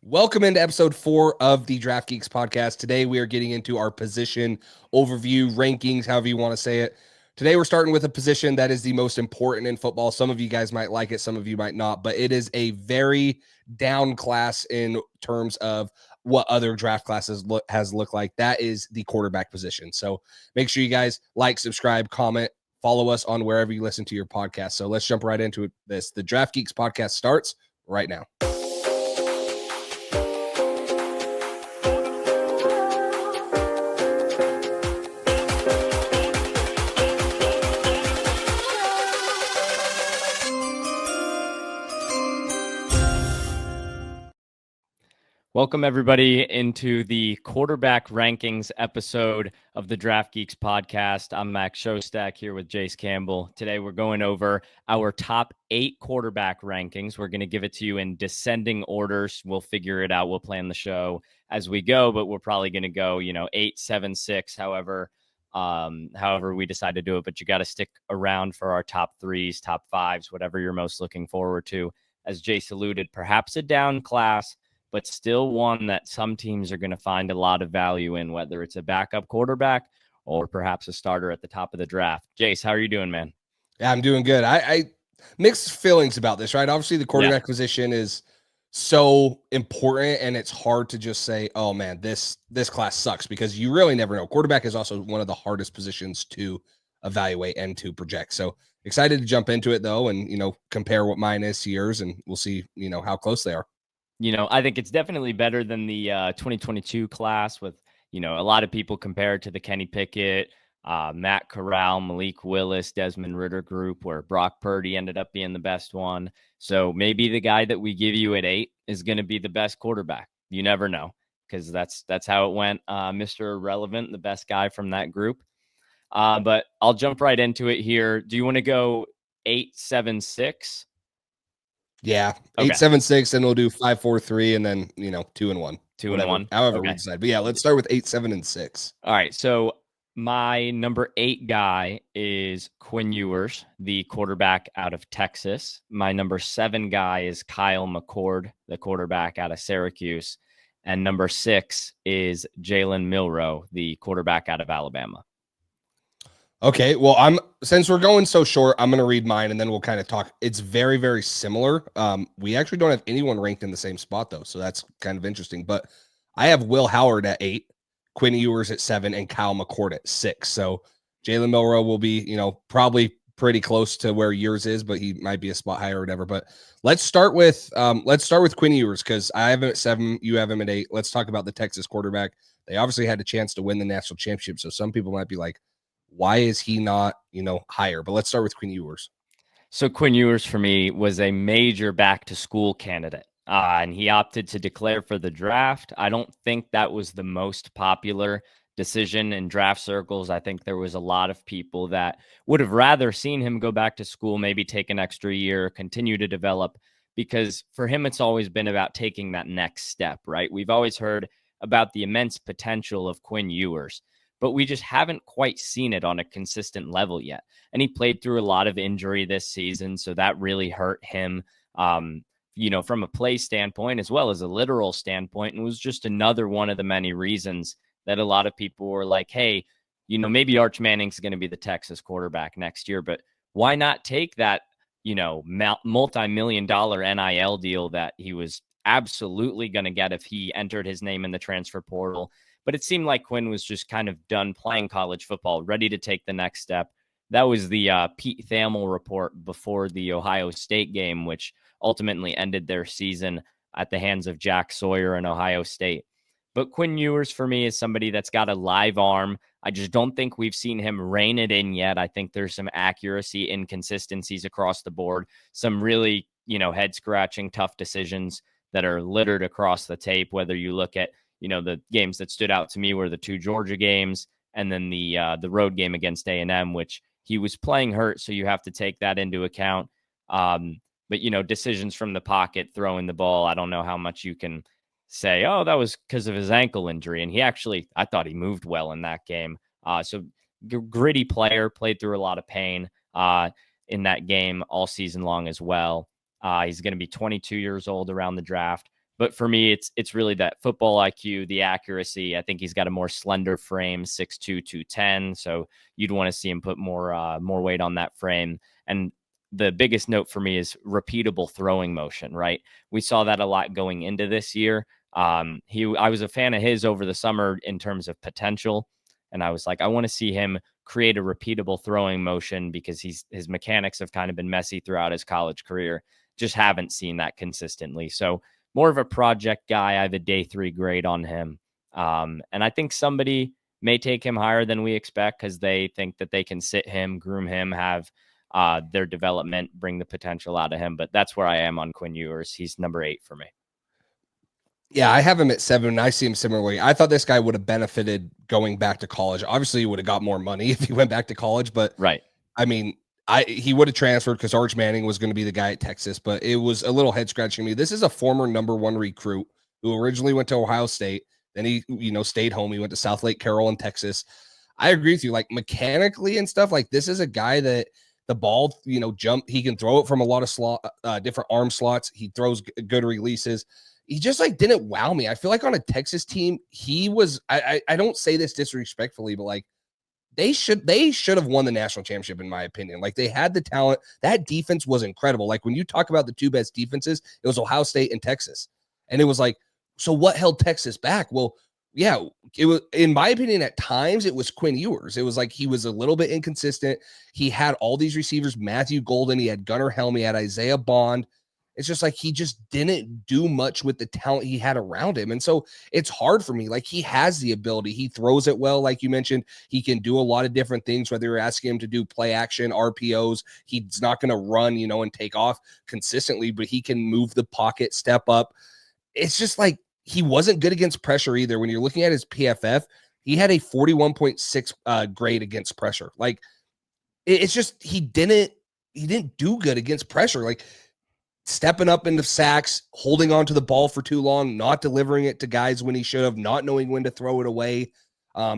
Welcome into episode 4 of the Draft Geeks podcast. Today we are getting into our position overview, rankings, however you want to say it. Today we're starting with a position that is the most important in football. Some of you guys might like it, some of you might not, but it is a very down class in terms of what other draft classes has looked like. That is the quarterback position. So make sure you guys like, subscribe, comment, follow us on wherever you listen to your podcast. So let's jump right into this. The Draft Geeks podcast starts right now. Welcome, everybody, into the quarterback rankings episode of the Draft Geeks podcast. I'm Max Shostak here with Jace Campbell. Today, we're going over our top 8 quarterback rankings. We're going to give it to you in descending orders. We'll figure it out. We'll plan the show as we go, but we're probably going to go, 8, 7, 6, however we decide to do it. But you got to stick around for our top 3s, top 5s, whatever you're most looking forward to. As Jace alluded, perhaps a down class, but still one that some teams are going to find a lot of value in, whether it's a backup quarterback or perhaps a starter at the top of the draft. Jace, how are you doing, man? Yeah, I'm doing good. I mixed feelings about this, right? Obviously, the quarterback position is so important, and it's hard to just say, oh, man, this class sucks, because you really never know. Quarterback is also one of the hardest positions to evaluate and to project. So excited to jump into it, though, and, compare what mine is to yours, and we'll see, how close they are. I think it's definitely better than the 2022 class with, a lot of people compare it to the Kenny Pickett, Matt Corral, Malik Willis, Desmond Ridder group, where Brock Purdy ended up being the best one. So maybe the guy that we give you at 8 is going to be the best quarterback. You never know, because that's how it went. Mr. Irrelevant, the best guy from that group. But I'll jump right into it here. Do you want to go 8, 7, 6? Yeah, 8, 7, 6, and we'll do 5, 4, 3, and then 2 and 1. 2 and 1. However we decide. But yeah, let's start with 8, 7, and 6. All right. So my number 8 guy is Quinn Ewers, the quarterback out of Texas. My number 7 guy is Kyle McCord, the quarterback out of Syracuse. And number 6 is Jalen Milroe, the quarterback out of Alabama. Okay, well, since we're going so short, I'm going to read mine, and then we'll kind of talk. It's very, very similar. We actually don't have anyone ranked in the same spot, though, so that's kind of interesting. But I have Will Howard at 8, Quinn Ewers at 7, and Kyle McCord at 6. So Jalen Milroe will be, probably pretty close to where yours is, but he might be a spot higher or whatever. But let's start with Quinn Ewers, because I have him at 7, you have him at 8. Let's talk about the Texas quarterback. They obviously had a chance to win the national championship, so some people might be like, why is he not, higher? But let's start with Quinn Ewers. So Quinn Ewers, for me, was a major back-to-school candidate, and he opted to declare for the draft. I don't think that was the most popular decision in draft circles. I think there was a lot of people that would have rather seen him go back to school, maybe take an extra year, continue to develop, because for him, it's always been about taking that next step, right? We've always heard about the immense potential of Quinn Ewers, but we just haven't quite seen it on a consistent level yet. And he played through a lot of injury this season, so that really hurt him, from a play standpoint as well as a literal standpoint, and was just another one of the many reasons that a lot of people were like, hey, maybe Arch Manning's going to be the Texas quarterback next year, but why not take that, multi-million-dollar NIL deal that he was absolutely going to get if he entered his name in the transfer portal? But it seemed like Quinn was just kind of done playing college football, ready to take the next step. That was the Pete Thamel report before the Ohio State game, which ultimately ended their season at the hands of Jack Sawyer and Ohio State. But Quinn Ewers, for me, is somebody that's got a live arm. I just don't think we've seen him rein it in yet. I think there's some accuracy inconsistencies across the board, some really, head-scratching, tough decisions that are littered across the tape, whether you look at the games that stood out to me were the 2 Georgia games and then the road game against A&M, which he was playing hurt, so you have to take that into account. But, decisions from the pocket, throwing the ball, I don't know how much you can say, oh, that was because of his ankle injury. And I thought he moved well in that game. So gritty player, played through a lot of pain in that game all season long as well. He's going to be 22 years old around the draft. But for me, it's really that football IQ, the accuracy. I think he's got a more slender frame, 6'2", 210. So you'd want to see him put more weight on that frame. And the biggest note for me is repeatable throwing motion, right? We saw that a lot going into this year. I was a fan of his over the summer in terms of potential. And I was like, I want to see him create a repeatable throwing motion because his mechanics have kind of been messy throughout his college career. Just haven't seen that consistently. So more of a project guy. I have a day 3 grade on him. And I think somebody may take him higher than we expect because they think that they can sit him, groom him, have their development, bring the potential out of him. But that's where I am on Quinn Ewers. He's number 8 for me. Yeah, I have him at 7, and I see him similarly. I thought this guy would have benefited going back to college. Obviously, he would have got more money if he went back to college, but right. I mean, he would have transferred because Arch Manning was going to be the guy at Texas, but it was a little head scratching me. This is a former number 1 recruit who originally went to Ohio State. Then he, stayed home. He went to South Lake Carroll in Texas. I agree with you. Like mechanically and stuff, like this is a guy that the ball, jump. He can throw it from a lot of different arm slots. He throws good releases. He just like didn't wow me. I feel like on a Texas team, he was. I don't say this disrespectfully, but like they should have won the national championship in my opinion. Like they had the talent. That defense was incredible. Like when you talk about the 2 best defenses, it was Ohio State and Texas. And it was like, so what held Texas back? Well, yeah, it was, in my opinion, at times it was Quinn Ewers. It was like he was a little bit inconsistent. He had all these receivers, Matthew Golden, he had Gunnar Helm, he had Isaiah Bond. It's just like he just didn't do much with the talent he had around him. And so it's hard for me. Like he has the ability. He throws it well, like you mentioned. He can do a lot of different things, whether you're asking him to do play action, RPOs. He's not going to run, and take off consistently, but he can move the pocket, step up. It's just like he wasn't good against pressure either. When you're looking at his PFF, he had a 41.6 grade against pressure. Like it's just he didn't do good against pressure. Like stepping up into sacks, holding on to the ball for too long, not delivering it to guys when he should have, not knowing when to throw it away.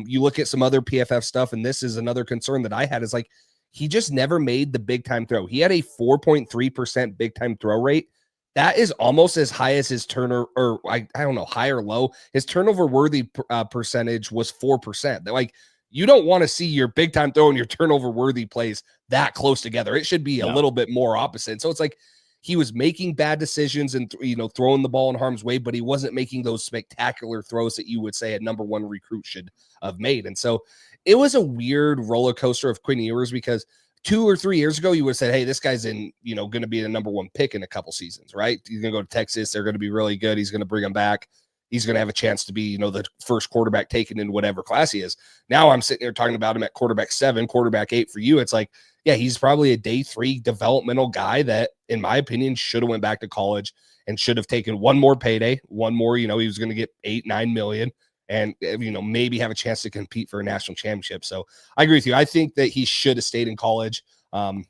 You look at some other PFF stuff, and this is another concern that I had is like he just never made the big time throw. He had a 4.3% big time throw rate. That is almost as high as his turnover, or I don't know, high or low. His turnover worthy percentage was 4%. They're like, you don't want to see your big time throw and your turnover worthy plays that close together. It should be a little bit more opposite. So it's like, he was making bad decisions and, throwing the ball in harm's way, but he wasn't making those spectacular throws that you would say a number 1 recruit should have made. And so it was a weird roller coaster of Quinn Ewers because 2 or 3 years ago, you would have said, hey, this guy's going to be the number 1 pick in a couple seasons, right? He's going to go to Texas. They're going to be really good. He's going to bring him back. He's going to have a chance to be, the first quarterback taken in whatever class he is. Now I'm sitting here talking about him at quarterback 7, quarterback 8 for you. It's like, yeah, he's probably a day 3 developmental guy that, in my opinion, should have went back to college and should have taken one more payday, one more, he was going to get 8-9 million and, maybe have a chance to compete for a national championship. So I agree with you. I think that he should have stayed in college. And,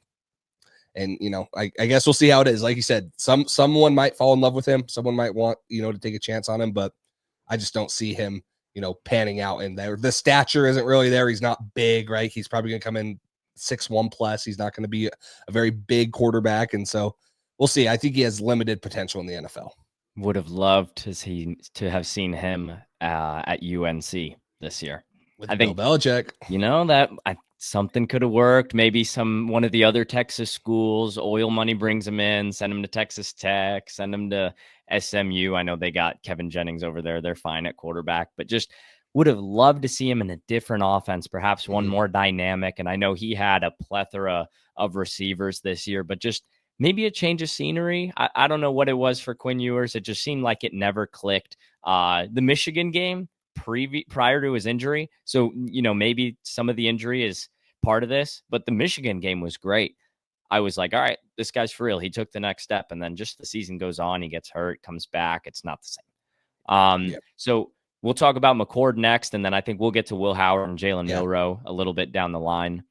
I guess we'll see how it is. Like you said, someone might fall in love with him. Someone might want, to take a chance on him, but I just don't see him, panning out in there. The stature isn't really there. He's not big, right? He's probably going to come in 6'1" plus. He's not going to be a very big quarterback. And so we'll see. I think he has limited potential in the NFL. Would have loved to have seen him at UNC this year. With Bill Belichick. Something could have worked. Maybe one of the other Texas schools, oil money brings him in, send him to Texas Tech, send him to SMU. I know they got Kevin Jennings over there. They're fine at quarterback, but just would have loved to see him in a different offense, perhaps one more dynamic. And I know he had a plethora of receivers this year, but just maybe a change of scenery. I don't know what it was for Quinn Ewers. It just seemed like it never clicked. The Michigan game, prior to his injury. So, maybe some of the injury is part of this, but the Michigan game was great. I was like, all right, this guy's for real. He took the next step. And then just the season goes on, he gets hurt, comes back. It's not the same. So we'll talk about McCord next. And then I think we'll get to Will Howard and Jalen Milroe a little bit down the line.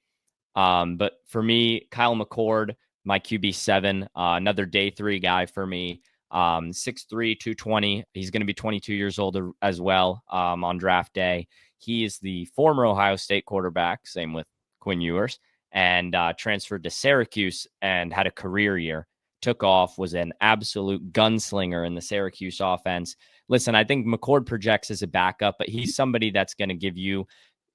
But for me, Kyle McCord, my QB 7, another day 3 guy for me. 6'3", 220. He's going to be 22 years old as well on draft day. He is the former Ohio State quarterback, same with Quinn Ewers, and transferred to Syracuse and had a career year. took off, was an absolute gunslinger in the Syracuse offense. Listen, I think McCord projects as a backup, but he's somebody that's going to give you,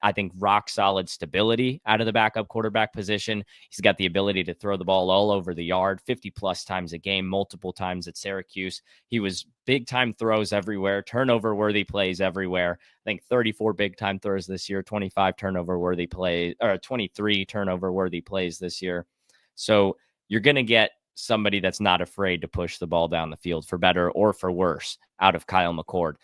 I think, rock solid stability out of the backup quarterback position. He's got the ability to throw the ball all over the yard 50 plus times a game, multiple times at Syracuse. He was big time throws everywhere, turnover worthy plays everywhere. I think 34 big time throws this year, 25 turnover worthy plays, or 23 turnover worthy plays this year. So you're going to get somebody that's not afraid to push the ball down the field for better or for worse out of Kyle McCord.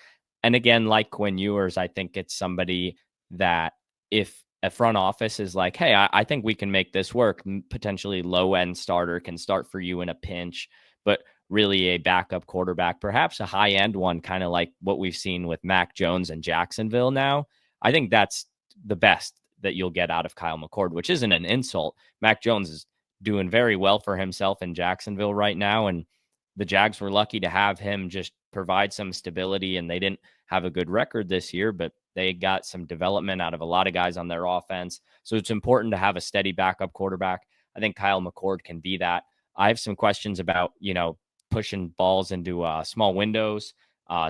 And again, like Quinn Ewers, I think it's somebody that if a front office is like, hey, I think we can make this work, potentially low end starter can start for you in a pinch, but really a backup quarterback, perhaps a high end one, kind of like what we've seen with Mac Jones and Jacksonville now. I think that's the best that you'll get out of Kyle McCord, which isn't an insult. Mac Jones is doing very well for himself in Jacksonville right now. And the Jags were lucky to have him just provide some stability, and they didn't have a good record this year, but they got some development out of a lot of guys on their offense. So it's important to have a steady backup quarterback. I think Kyle McCord can be that. I have some questions about, pushing balls into small windows,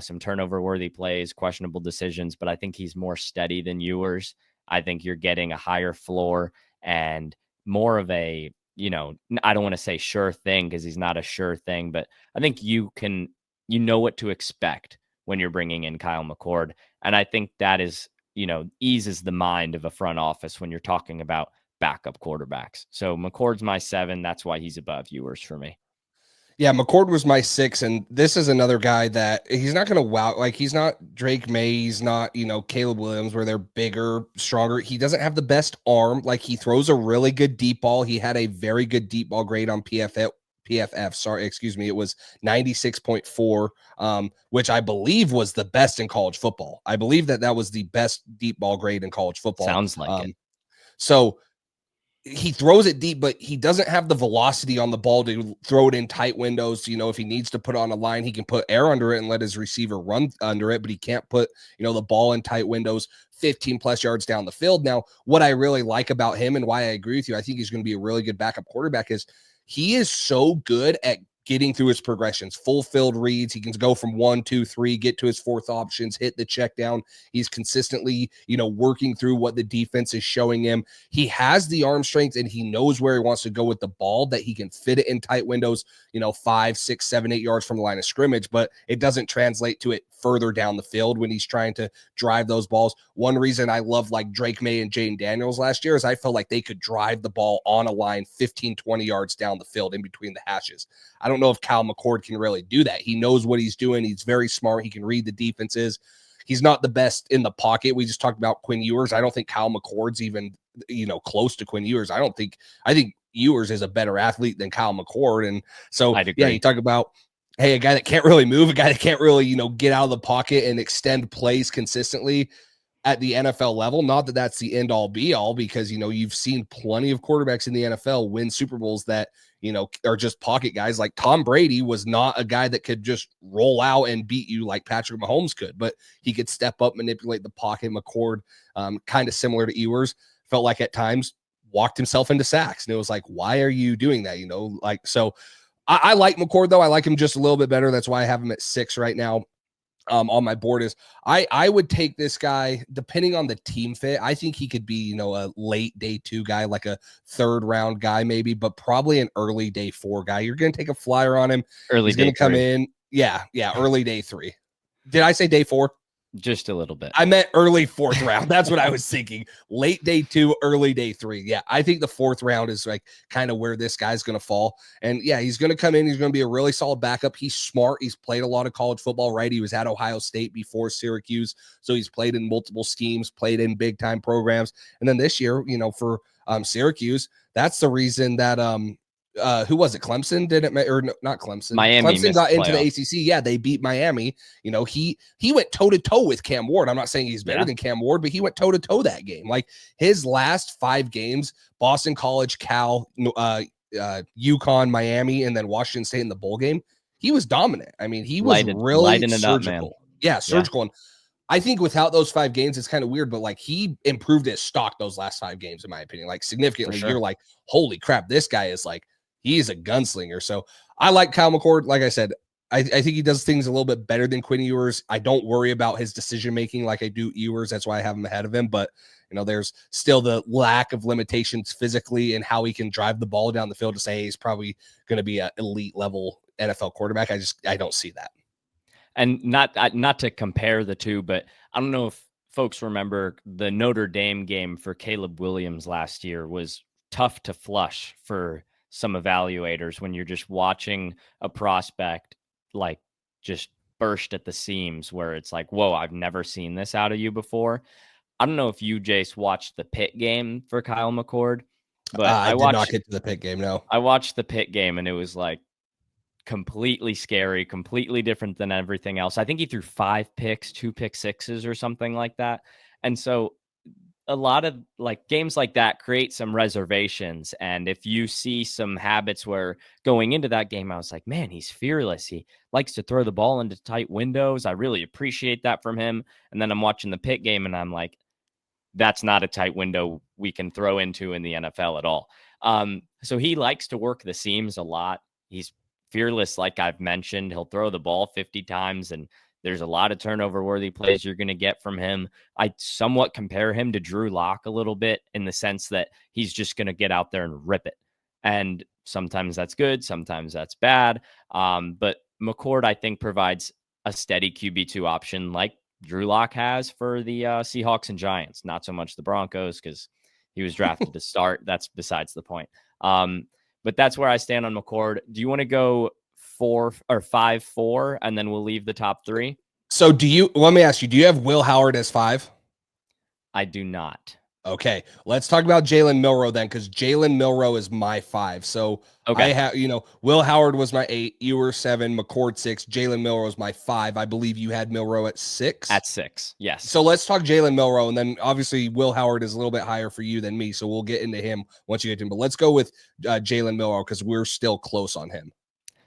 some turnover worthy plays, questionable decisions, but I think he's more steady than Ewers. I think you're getting a higher floor and more of a, I don't want to say sure thing because he's not a sure thing, but I think you know what to expect when you're bringing in Kyle McCord. And I think that is, eases the mind of a front office when you're talking about backup quarterbacks. So McCord's my 7. That's why he's above Ewers for me. Yeah, McCord was my 6, and this is another guy that he's not going to wow. Like, he's not Drake May, he's not, Caleb Williams, where they're bigger, stronger. He doesn't have the best arm. Like, he throws a really good deep ball. He had a very good deep ball grade on PFF. Sorry, excuse me. It was 96.4, which I believe was the best in college football. I believe that was the best deep ball grade in college football. Sounds like it. So he throws it deep, but he doesn't have the velocity on the ball to throw it in tight windows. If he needs to put on a line, he can put air under it and let his receiver run under it, but he can't put, the ball in tight windows 15 plus yards down the field. Now, what I really like about him and why I agree with you, I think he's going to be a really good backup quarterback, is he is so good at getting through his progressions, full field reads. He can go from 1, 2, 3, get to his fourth options, hit the check down. He's consistently, working through what the defense is showing him. He has the arm strength and he knows where he wants to go with the ball, that he can fit it in tight windows, 5, 6, 7, 8 yards from the line of scrimmage, but it doesn't translate to it further down the field when he's trying to drive those balls. One reason I love like Drake May and Jane Daniels last year is I felt like they could drive the ball on a line 15, 20 yards down the field in between the hashes. I don't know if Kyle McCord can really do that. He knows what he's doing. He's very smart. He can read the defenses. He's not the best in the pocket. We just talked about Quinn Ewers. I don't think Kyle McCord's even, close to Quinn Ewers. I think Ewers is a better athlete than Kyle McCord. And so, yeah, you talk about, hey, a guy that can't really move, a guy that can't really, get out of the pocket and extend plays consistently at the NFL level. Not that that's the end all be all, because, you've seen plenty of quarterbacks in the NFL win Super Bowls that, are just pocket guys. Like Tom Brady was not a guy that could just roll out and beat you like Patrick Mahomes could, but he could step up, manipulate the pocket. McCord, kind of similar to Ewers, felt like at times walked himself into sacks. And it was like, why are you doing that? So I like McCord though. I like him just a little bit better. That's why I have him at 6 right now. On my board is I would take this guy depending on the team fit. I think he could be, a late day 2 guy, like a 3rd round guy maybe, but probably an early day 4 guy. You're going to take a flyer on him. He's going to come in. Yeah. Early day 3. Did I say day 4? Just a little bit. I meant early 4th round. That's what I was thinking. Late day 2, early day 3. Yeah, I think the 4th round is like kind of where this guy's going to fall. And yeah, he's going to come in. He's going to be a really solid backup. He's smart. He's played a lot of college football, right? He was at Ohio State before Syracuse. So he's played in multiple schemes, played in big time programs. And then this year, for Syracuse, that's the reason that who was it? Clemson didn't, or no, not Clemson. Miami. Clemson got into the ACC. Yeah, they beat Miami. He went toe to toe with Cam Ward. I'm not saying he's better than Cam Ward, but he went toe to toe that game. Like his last 5 games: Boston College, Cal, UConn, Miami, and then Washington State in the bowl game. He was dominant. I mean, he was really surgical. Surgical. And I think without those 5 games, it's kind of weird, but like he improved his stock those last 5 games, in my opinion, like significantly. Sure. You're like, holy crap, this guy is like, he is a gunslinger. So I like Kyle McCord. Like I said, I think he does things a little bit better than Quinn Ewers. I don't worry about his decision making like I do Ewers. That's why I have him ahead of him. But there's still the lack of limitations physically and how he can drive the ball down the field to say he's probably going to be an elite level NFL quarterback. I don't see that. And not to compare the two, but I don't know if folks remember the Notre Dame game for Caleb Williams last year was tough to flush for some evaluators when you're just watching a prospect like just burst at the seams, where it's like, whoa, I've never seen this out of you before. I don't know if you, Jace, watched the Pitt game for Kyle McCord, but I did not get to the Pitt game. No, I watched the Pitt game, and it was like completely scary, completely different than everything else. I think he threw 5 picks, 2 pick sixes or something like that. And so a lot of like games like that create some reservations. And if you see some habits where going into that game, I was like, man, he's fearless. He likes to throw the ball into tight windows. I really appreciate that from him. And then I'm watching the Pitt game and I'm like, that's not a tight window we can throw into in the NFL at all. So he likes to work the seams a lot. He's fearless, like I've mentioned. He'll throw the ball 50 times, and there's a lot of turnover worthy plays you're going to get from him. I somewhat compare him to Drew Lock a little bit in the sense that he's just going to get out there and rip it. And sometimes that's good, sometimes that's bad. But McCord, I think, provides a steady QB2 option like Drew Lock has for the Seahawks and Giants, not so much the Broncos because he was drafted to start. That's besides the point. But that's where I stand on McCord. Do you want to go 4 or 5-4, and then we'll leave the top 3? So let me ask you, do you have Will Howard as 5? I do not. Okay, let's talk about Jalen Milroe then, because Jalen Milroe is my 5. So okay. I have, Will Howard was my 8, you were 7, McCord 6, Jalen Milroe was my 5. I believe you had Milroe at 6. At 6, yes. So let's talk Jalen Milroe, and then obviously Will Howard is a little bit higher for you than me, so we'll get into him once you get to him. But let's go with Jalen Milroe because we're still close on him.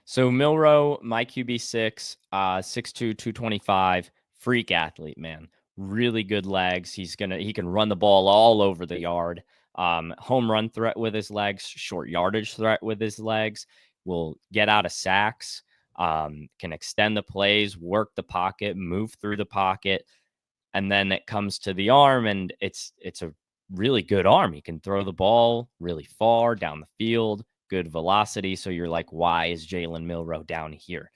So Milroe, my QB6, 6'2", 225, freak athlete, man. Really good legs. He can run the ball all over the yard. Home run threat with his legs, short yardage threat with his legs, will get out of sacks, can extend the plays, work the pocket, move through the pocket. And then it comes to the arm, and it's a really good arm. He can throw the ball really far down the field, good velocity. So you're like, why is Jalen Milroe down here?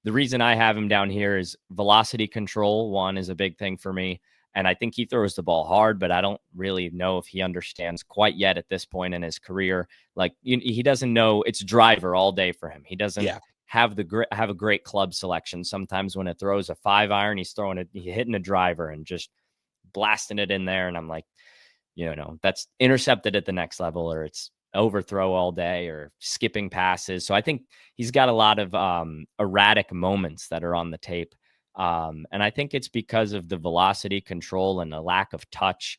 The reason I have him down here is velocity control. One is a big thing for me. And I think he throws the ball hard, but I don't really know if he understands quite yet at this point in his career. Like he doesn't know it's driver all day for him. He doesn't have a great club selection. Sometimes when it throws a 5-iron, he's hitting a driver and just blasting it in there. And I'm like, that's intercepted at the next level, or it's overthrow all day, or skipping passes. So I think he's got a lot of erratic moments that are on the tape. And I think it's because of the velocity control and a lack of touch,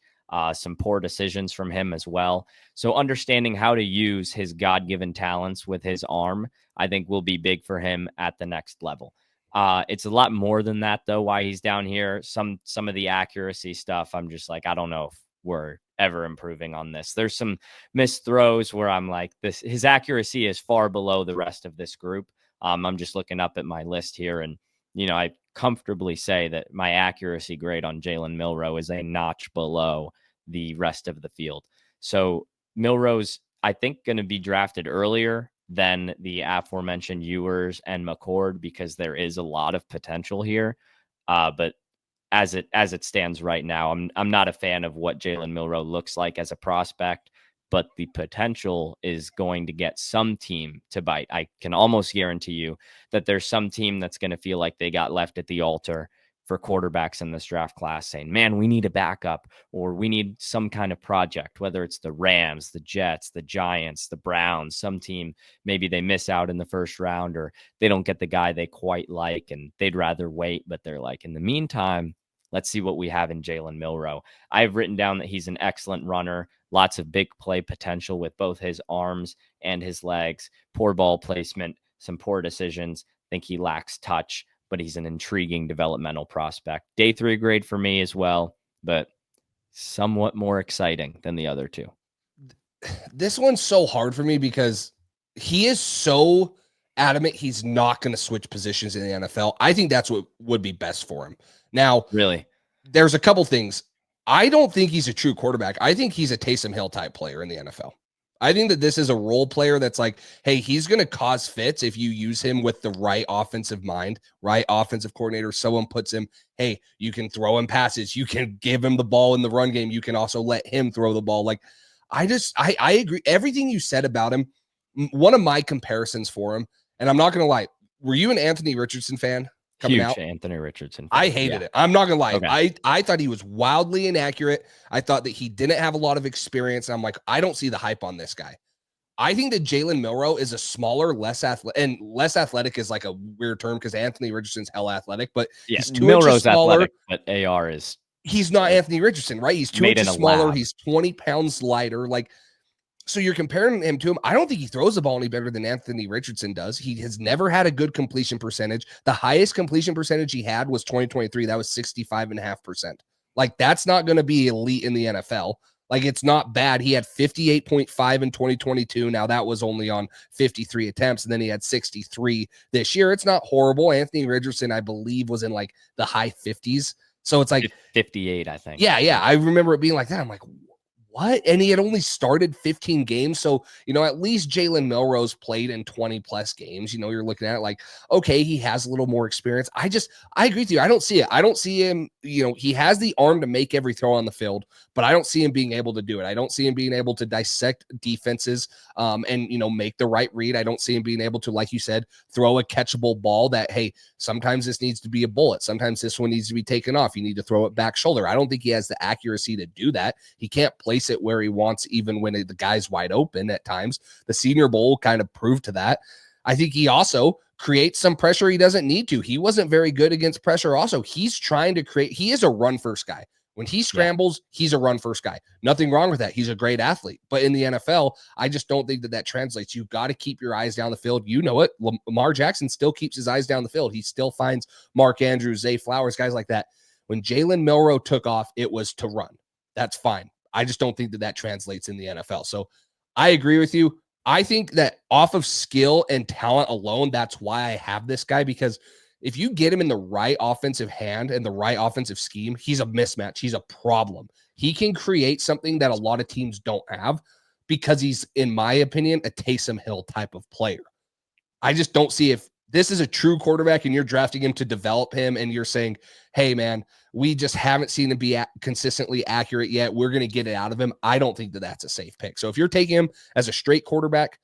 some poor decisions from him as well. So understanding how to use his God-given talents with his arm, I think will be big for him at the next level. It's a lot more than that, though, why he's down here. Some of the accuracy stuff, I'm just like, I don't know if we're ever improving on this. There's some missed throws where I'm like, his accuracy is far below the rest of this group. I'm just looking up at my list here, and I comfortably say that my accuracy grade on Jalen Milroe is a notch below the rest of the field. So Milroe's, I think, going to be drafted earlier than the aforementioned Ewers and McCord because there is a lot of potential here. But as it stands right now, I'm not a fan of what Jalen Milroe looks like as a prospect, but the potential is going to get some team to bite. I can almost guarantee you that there's some team that's going to feel like they got left at the altar for quarterbacks in this draft class, saying, man, we need a backup, or we need some kind of project, whether it's the Rams, the Jets, the Giants, the Browns, some team, maybe they miss out in the first round, or they don't get the guy they quite like and they'd rather wait. But they're like, in the meantime, let's see what we have in Jalen Milroe. I've written down that he's an excellent runner, lots of big play potential with both his arms and his legs, poor ball placement, some poor decisions. I think he lacks touch, but he's an intriguing developmental prospect. Day 3 grade for me as well, but somewhat more exciting than the other two. This one's so hard for me because he is so adamant he's not going to switch positions in the NFL. I think that's what would be best for him. Now, Really? there's a couple things. I don't think he's a true quarterback. I think he's a Taysom Hill type player in the NFL. I think that this is a role player that's like, hey, he's going to cause fits if you use him with the right offensive mind, right offensive coordinator. Someone puts him, hey, you can throw him passes. You can give him the ball in the run game. You can also let him throw the ball. Like, I agree. Everything you said about him, one of my comparisons for him, and I'm not going to lie, were you an Anthony Richardson fan coming Huge out? Anthony Richardson fan. I hated it. I'm not gonna lie. Okay. I thought he was wildly inaccurate. I thought that he didn't have a lot of experience. And I'm like, I don't see the hype on this guy. I think that Jalen Milroe is a smaller, less athletic, and less athletic is like a weird term because Anthony Richardson's hella athletic, but Yeah, he's 2 inches Milroe's smaller. athletic, but AR is He's not Anthony Richardson, right? He's 2 made in inches a smaller. lab. He's 20 pounds lighter. Like, so you're comparing him to him. I don't think he throws the ball any better than Anthony Richardson does. He has never had a good completion percentage. The highest completion percentage he had was 2023. That was 65.5%. Like, that's not going to be elite in the NFL. Like, it's not bad. He had 58.5 in 2022. Now that was only on 53 attempts. And then he had 63 this year. It's not horrible. Anthony Richardson, I believe, was in like the high 50s. So it's like 58, I think. Yeah. I remember it being like that. I'm like, what? And he had only started 15 games. So, at least Jalen Milroe's played in 20 plus games. You're looking at it like, okay, he has a little more experience. I agree with you. I don't see it. I don't see him, he has the arm to make every throw on the field, but I don't see him being able to do it. I don't see him being able to dissect defenses and, make the right read. I don't see him being able to, like you said, throw a catchable ball that, hey, sometimes this needs to be a bullet. Sometimes this one needs to be taken off. You need to throw it back shoulder. I don't think he has the accuracy to do that. He can't place it where he wants, even when the guy's wide open at times. The Senior Bowl kind of proved to that. I think he also creates some pressure he doesn't need to. He wasn't very good against pressure. Also, he's trying to create, he is a run first guy. When he scrambles, he's a run first guy. Nothing wrong with that. He's a great athlete. But in the NFL, I just don't think that translates. You've got to keep your eyes down the field. You know it. Lamar Jackson still keeps his eyes down the field. He still finds Mark Andrews, Zay Flowers, guys like that. When Jalen Milroe took off, it was to run. That's fine. I just don't think that translates in the NFL. So I agree with you. I think that off of skill and talent alone, that's why I have this guy, because if you get him in the right offensive hand and the right offensive scheme, he's a mismatch. He's a problem. He can create something that a lot of teams don't have because he's, in my opinion, a Taysom Hill type of player. I just don't see, if this is a true quarterback and you're drafting him to develop him and you're saying, hey, man, we just haven't seen him be consistently accurate yet, we're going to get it out of him. I don't think that that's a safe pick. So if you're taking him as a straight quarterback,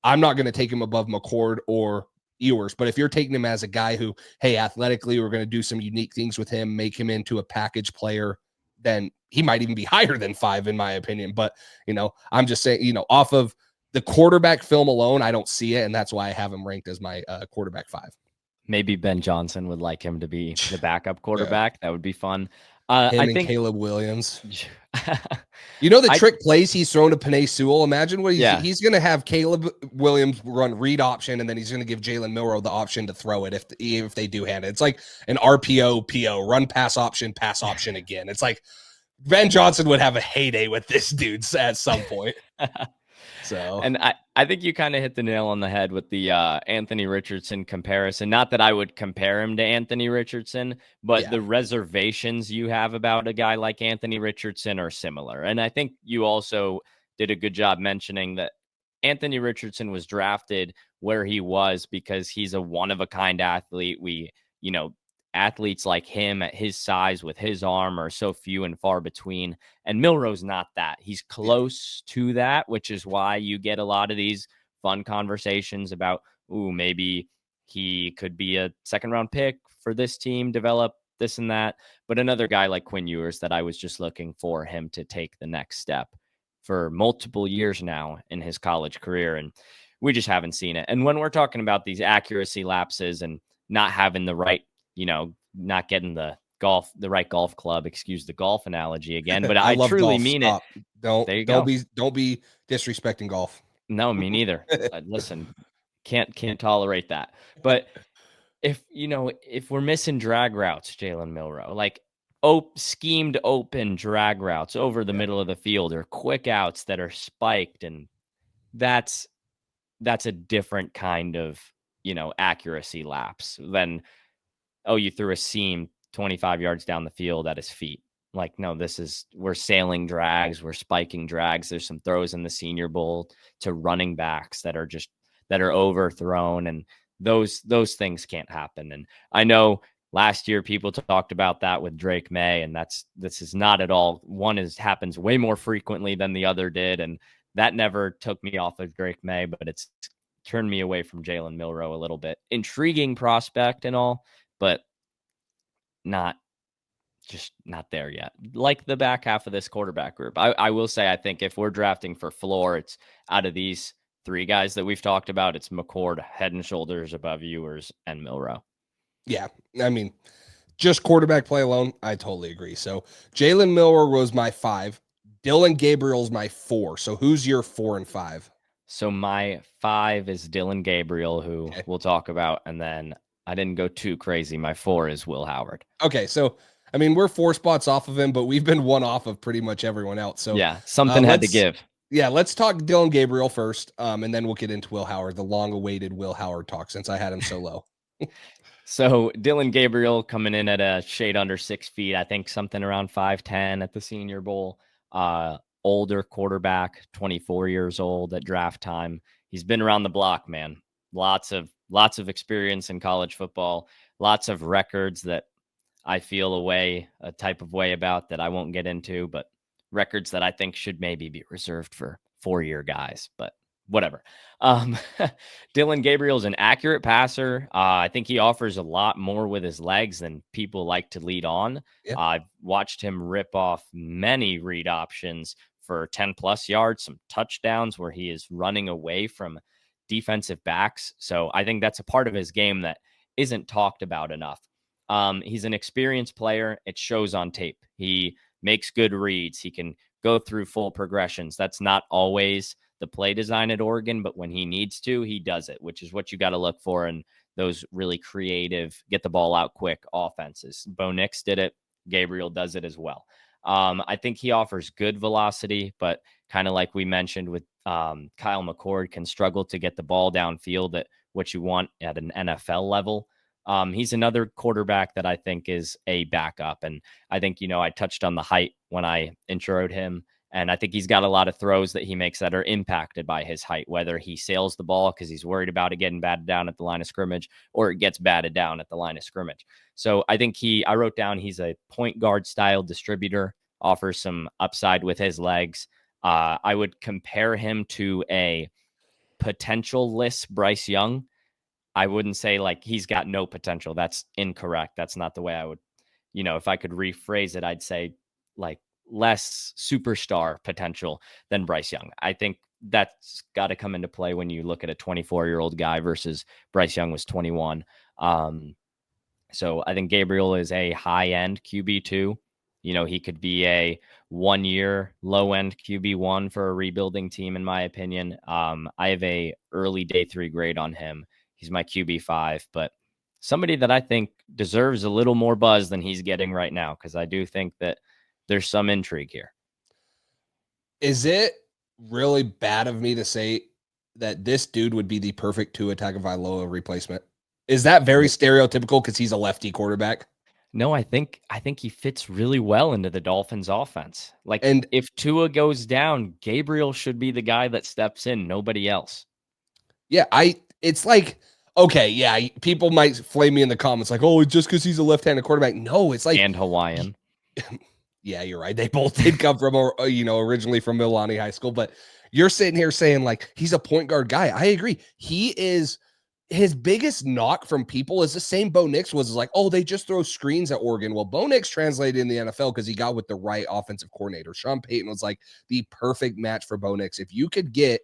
I'm not going to take him above McCord or Ewers. But if you're taking him as a guy who, hey, athletically, we're going to do some unique things with him, make him into a package player, then he might even be higher than 5, in my opinion. But, I'm just saying, off of the quarterback film alone, I don't see it. And that's why I have him ranked as my quarterback 5. Maybe Ben Johnson would like him to be the backup quarterback. Yeah. That would be fun. I think Caleb Williams. The trick plays he's thrown to Penei Sewell. Imagine what he's going to have Caleb Williams run read option, and then he's going to give Jalen Milroe the option to throw it if they do hand it. It's like an RPO, PO, run pass option again. It's like Ben Johnson would have a heyday with this dude at some point. So, and I think you kind of hit the nail on the head with the Anthony Richardson comparison. Not that I would compare him to Anthony Richardson, but the reservations you have about a guy like Anthony Richardson are similar. And I think you also did a good job mentioning that Anthony Richardson was drafted where he was because he's a one-of-a-kind athlete. Athletes like him at his size with his arm are so few and far between. And Milroe's not that. He's close to that, which is why you get a lot of these fun conversations about, maybe he could be a second-round pick for this team, develop this and that. But another guy like Quinn Ewers that I was just looking for him to take the next step for multiple years now in his college career, and we just haven't seen it. And when we're talking about these accuracy lapses and not having the right, not getting the right golf club, excuse the golf analogy again, but I truly golf. Mean Stop. It. Don't be disrespecting golf. No, me neither. Listen, can't tolerate that. But if we're missing drag routes, Jalen Milroe, like schemed open drag routes over the middle of the field or quick outs that are spiked, and that's that's a different kind of, accuracy lapse than, oh, you threw a seam 25 yards down the field at his feet. Like, no, we're sailing drags, we're spiking drags. There's some throws in the Senior Bowl to running backs that are overthrown, and those things can't happen. And I know last year people talked about that with Drake May, and this is not at all. One happens way more frequently than the other did, and that never took me off of Drake May, but it's turned me away from Jalen Milroe a little bit. Intriguing prospect and all, but not there yet. Like the back half of this quarterback group. I will say, I think if we're drafting for floor, it's out of these three guys that we've talked about, it's McCord head and shoulders above Ewers and Milroe. Yeah. I mean, just quarterback play alone, I totally agree. So Jalen Milroe was my 5. Dylan Gabriel's my 4. So who's your 4 and 5? So my 5 is Dylan Gabriel, who we'll talk about. And then I didn't go too crazy. My 4 is Will Howard. Okay. So, I mean, we're 4 spots off of him, but we've been 1 off of pretty much everyone else. So yeah, something had to give. Yeah, let's talk Dylan Gabriel first, and then we'll get into Will Howard, the long-awaited Will Howard talk, since I had him so low. So Dylan Gabriel coming in at a shade under 6 feet, I think something around 5'10" at the Senior Bowl. Older quarterback, 24 years old at draft time. He's been around the block, man. Lots of experience in college football, lots of records that I feel a type of way about that I won't get into, but records that I think should maybe be reserved for 4-year guys, but whatever. Dylan Gabriel's an accurate passer. I think he offers a lot more with his legs than people like to lead on. Yeah. I've watched him rip off many read options for 10 plus yards, some touchdowns where he is running away from defensive backs. So I think that's a part of his game that isn't talked about enough. He's an experienced player. It shows on tape. He makes good reads. He can go through full progressions. That's not always the play design at Oregon, but when he needs to, he does it, which is what you got to look for in those really creative, get the ball out quick offenses. Bo Nix did it. Gabriel does it as well. I think he offers good velocity, but kind of like we mentioned with Kyle McCord, can struggle to get the ball downfield at what you want at an NFL level. He's another quarterback that I think is a backup. And I think, I touched on the height when I introed him. And I think he's got a lot of throws that he makes that are impacted by his height, whether he sails the ball because he's worried about it getting batted down at the line of scrimmage, or it gets batted down at the line of scrimmage. So I think I wrote down he's a point guard style distributor, offers some upside with his legs. I would compare him to a potential-less Bryce Young. I wouldn't say like he's got no potential. That's incorrect. That's not the way I would, if I could rephrase it, I'd say like less superstar potential than Bryce Young. I think that's got to come into play when you look at a 24-year-old guy versus Bryce Young was 21. So I think Gabriel is a high-end QB2. He could be a 1-year low-end QB1 for a rebuilding team, in my opinion. I have a early day 3 grade on him. He's my QB5, but somebody that I think deserves a little more buzz than he's getting right now, because I do think that there's some intrigue here. Is it really bad of me to say that this dude would be the perfect Tua Tagovailoa replacement? Is that very stereotypical because he's a lefty quarterback? No, I think he fits really well into the Dolphins offense. And if Tua goes down, Gabriel should be the guy that steps in, nobody else. Yeah, it's like, okay, yeah, people might flame me in the comments like, oh, just because he's a left-handed quarterback. No, it's like, and Hawaiian. Yeah, you're right. They both did come from, originally from Milwaukee High School, but you're sitting here saying like he's a point guard guy. I agree. He is. His biggest knock from people is the same Bo Nix was, like, oh, they just throw screens at Oregon. Well, Bo Nix translated in the NFL because he got with the right offensive coordinator. Sean Payton was like the perfect match for Bo Nix. If you could get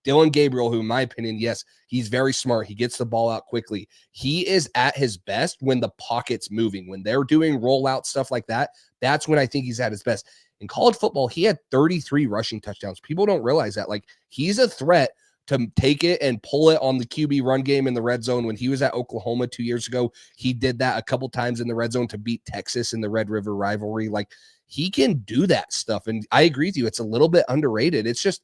Dylan Gabriel, who, in my opinion, yes, he's very smart. He gets the ball out quickly. He is at his best when the pocket's moving. When they're doing rollout stuff like that, that's when I think he's at his best. In college football, he had 33 rushing touchdowns. People don't realize that. Like, he's a threat to take it and pull it on the QB run game in the red zone. When he was at Oklahoma 2 years ago, he did that a couple times in the red zone to beat Texas in the Red River rivalry. Like, he can do that stuff. And I agree with you. It's a little bit underrated. It's just,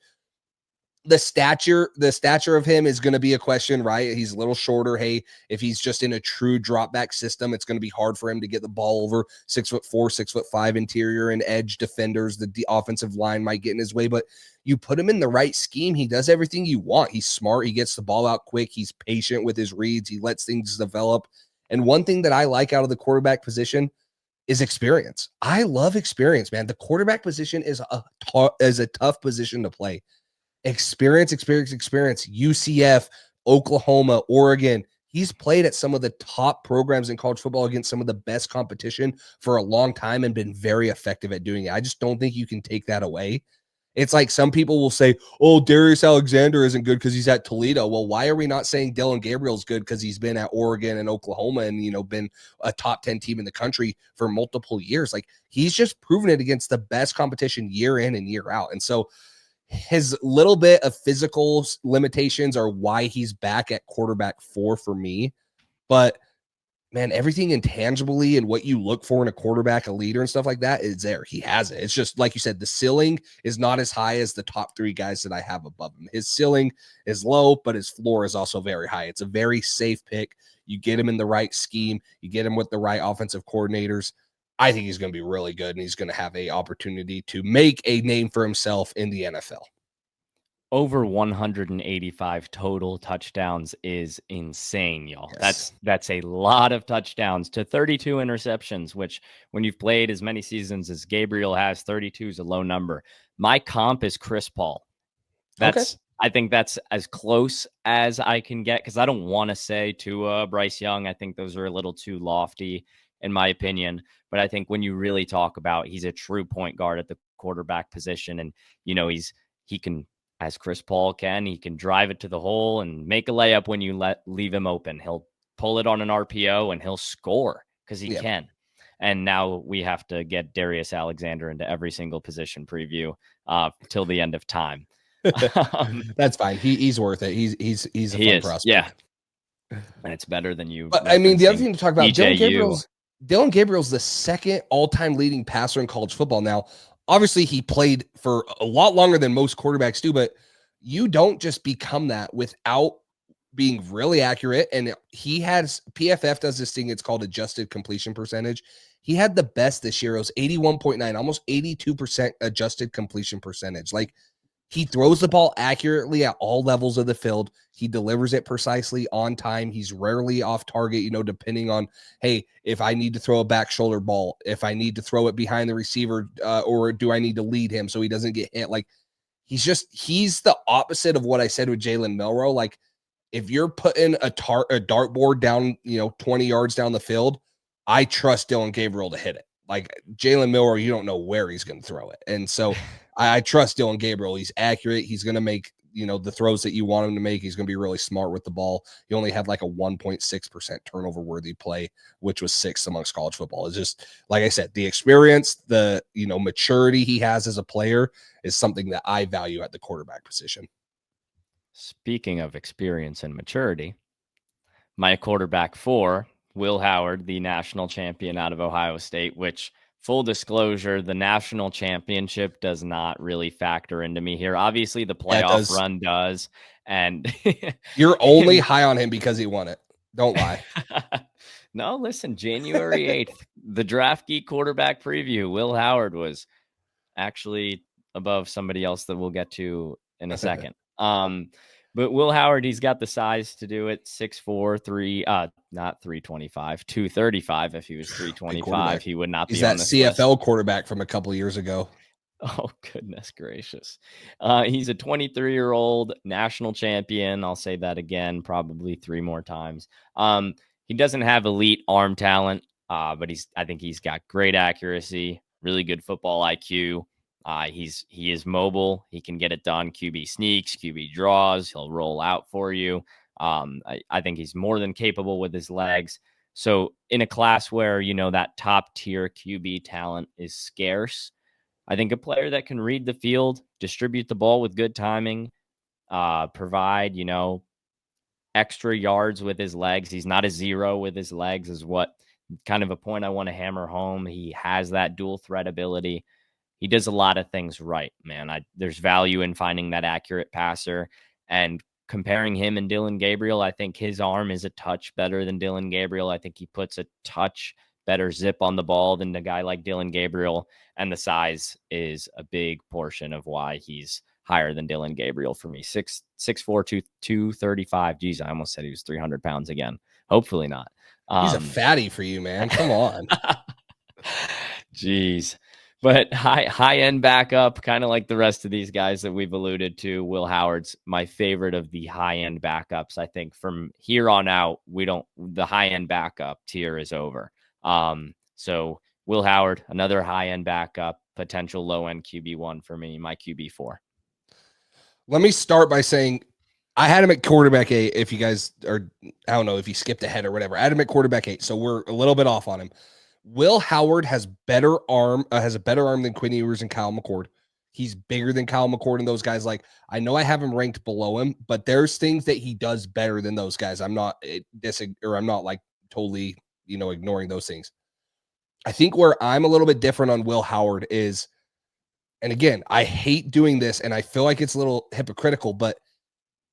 the stature of him is going to be a question, right? He's a little shorter. Hey, if he's just in a true drop back system, it's going to be hard for him to get the ball over 6'4", 6'5" interior and edge defenders. The offensive line might get in his way, but you put him in the right scheme, he does everything you want. He's smart. He gets the ball out quick. He's patient with his reads. He lets things develop. And one thing that I like out of the quarterback position is experience. I love experience, man. The quarterback position is a tough position to play. Experience. UCF, Oklahoma, Oregon. He's played at some of the top programs in college football against some of the best competition for a long time and been very effective at doing it. I just don't think you can take that away. It's like some people will say, oh, Darius Alexander isn't good because he's at Toledo. Well, why are we not saying Dylan Gabriel's good because he's been at Oregon and Oklahoma and, been a top 10 team in the country for multiple years? Like, he's just proven it against the best competition year in and year out. And so his little bit of physical limitations are why he's back at quarterback 4 for me. But man, everything intangibly and what you look for in a quarterback, a leader and stuff like that is there. He has it. It's just like you said, the ceiling is not as high as the top 3 guys that I have above him. His ceiling is low, but his floor is also very high. It's a very safe pick. You get him in the right scheme. You get him with the right offensive coordinators. I think he's going to be really good, and he's going to have a opportunity to make a name for himself in the NFL. Over 185 total touchdowns is insane, y'all. Yes. That's a lot of touchdowns to 32 interceptions, which when you've played as many seasons as Gabriel has, 32 is a low number. My comp is Chris Paul. I think that's as close as I can get because I don't want to say Tua, Bryce Young. I think those are a little too lofty in my opinion. But I think when you really talk about he's a true point guard at the quarterback position and, he can, as Chris Paul can, he can drive it to the hole and make a layup when you leave him open. He'll pull it on an RPO and he'll score because he can. And now we have to get Darius Alexander into every single position preview till the end of time. That's fine. He's worth it. He's a fun prospect. Yeah. And it's better than you. But I mean, the other thing to talk about, Dylan Gabriel's the second all-time leading passer in college football. Now, obviously, he played for a lot longer than most quarterbacks do, but you don't just become that without being really accurate. And he has PFF does this thing. It's called adjusted completion percentage. He had the best this year. It was 81.9, almost 82% adjusted completion percentage. Like, he throws the ball accurately at all levels of the field. He delivers it precisely on time. He's rarely off target, depending on, hey, if I need to throw a back shoulder ball, if I need to throw it behind the receiver, or do I need to lead him so he doesn't get hit? Like, he's the opposite of what I said with Jalen Milroe. Like, if you're putting a dartboard down, 20 yards down the field, I trust Dylan Gabriel to hit it. Like, Jalen Milroe, you don't know where he's going to throw it. And so I trust Dylan Gabriel. He's accurate. He's going to make, the throws that you want him to make. He's going to be really smart with the ball. He only had like a 1.6% turnover worthy play, which was 6th amongst college football. It's just, like I said, the experience, the, maturity he has as a player is something that I value at the quarterback position. Speaking of experience and maturity, my quarterback 4, Will Howard, the national champion out of Ohio State, which, full disclosure, the national championship does not really factor into me here. Obviously, the playoff run does. And you're only high on him because he won it. Don't lie. No, listen, January 8th, the Draft Geek quarterback preview, Will Howard was actually above somebody else that we'll get to in a second. But Will Howard, he's got the size to do it. 6'4", not 325, 235. If he was 325, he would not be on this list. He's that CFL quarterback from a couple of years ago. Oh, goodness gracious. He's a 23-year-old national champion. I'll say that again, probably 3 more times. He doesn't have elite arm talent, but I think he's got great accuracy, really good football IQ. He is mobile. He can get it done. QB sneaks, QB draws. He'll roll out for you. I think he's more than capable with his legs. So in a class where, that top tier QB talent is scarce, I think a player that can read the field, distribute the ball with good timing, provide, extra yards with his legs. He's not a zero with his legs is what kind of a point I want to hammer home. He has that dual threat ability. he does a lot of things right, man. There's value in finding that accurate passer, and comparing him and Dillon Gabriel, I think his arm is a touch better than Dillon Gabriel. I think he puts a touch better zip on the ball than a guy like Dillon Gabriel, and the size is a big portion of why he's higher than Dillon Gabriel for me. 6'4", 235. Geez, I almost said he was 300 pounds again. Hopefully not. He's a fatty for you, man. Come on. Jeez. But high end backup, kind of like the rest of these guys that we've alluded to. Will Howard's my favorite of the high end backups. I think from here on out, the high end backup tier is over. So Will Howard, another high end backup, potential low end QB1 for me, my QB4. Let me start by saying I had him at quarterback 8. If you guys are, I don't know if you skipped ahead or whatever. I had him at quarterback 8, so we're a little bit off on him. Will Howard has a better arm than Quinn Ewers and Kyle McCord. He's bigger than Kyle McCord and those guys. Like, I know I have him ranked below him, but there's things that he does better than those guys. I'm not like totally, ignoring those things. I think where I'm a little bit different on Will Howard is, and again, I hate doing this and I feel like it's a little hypocritical, but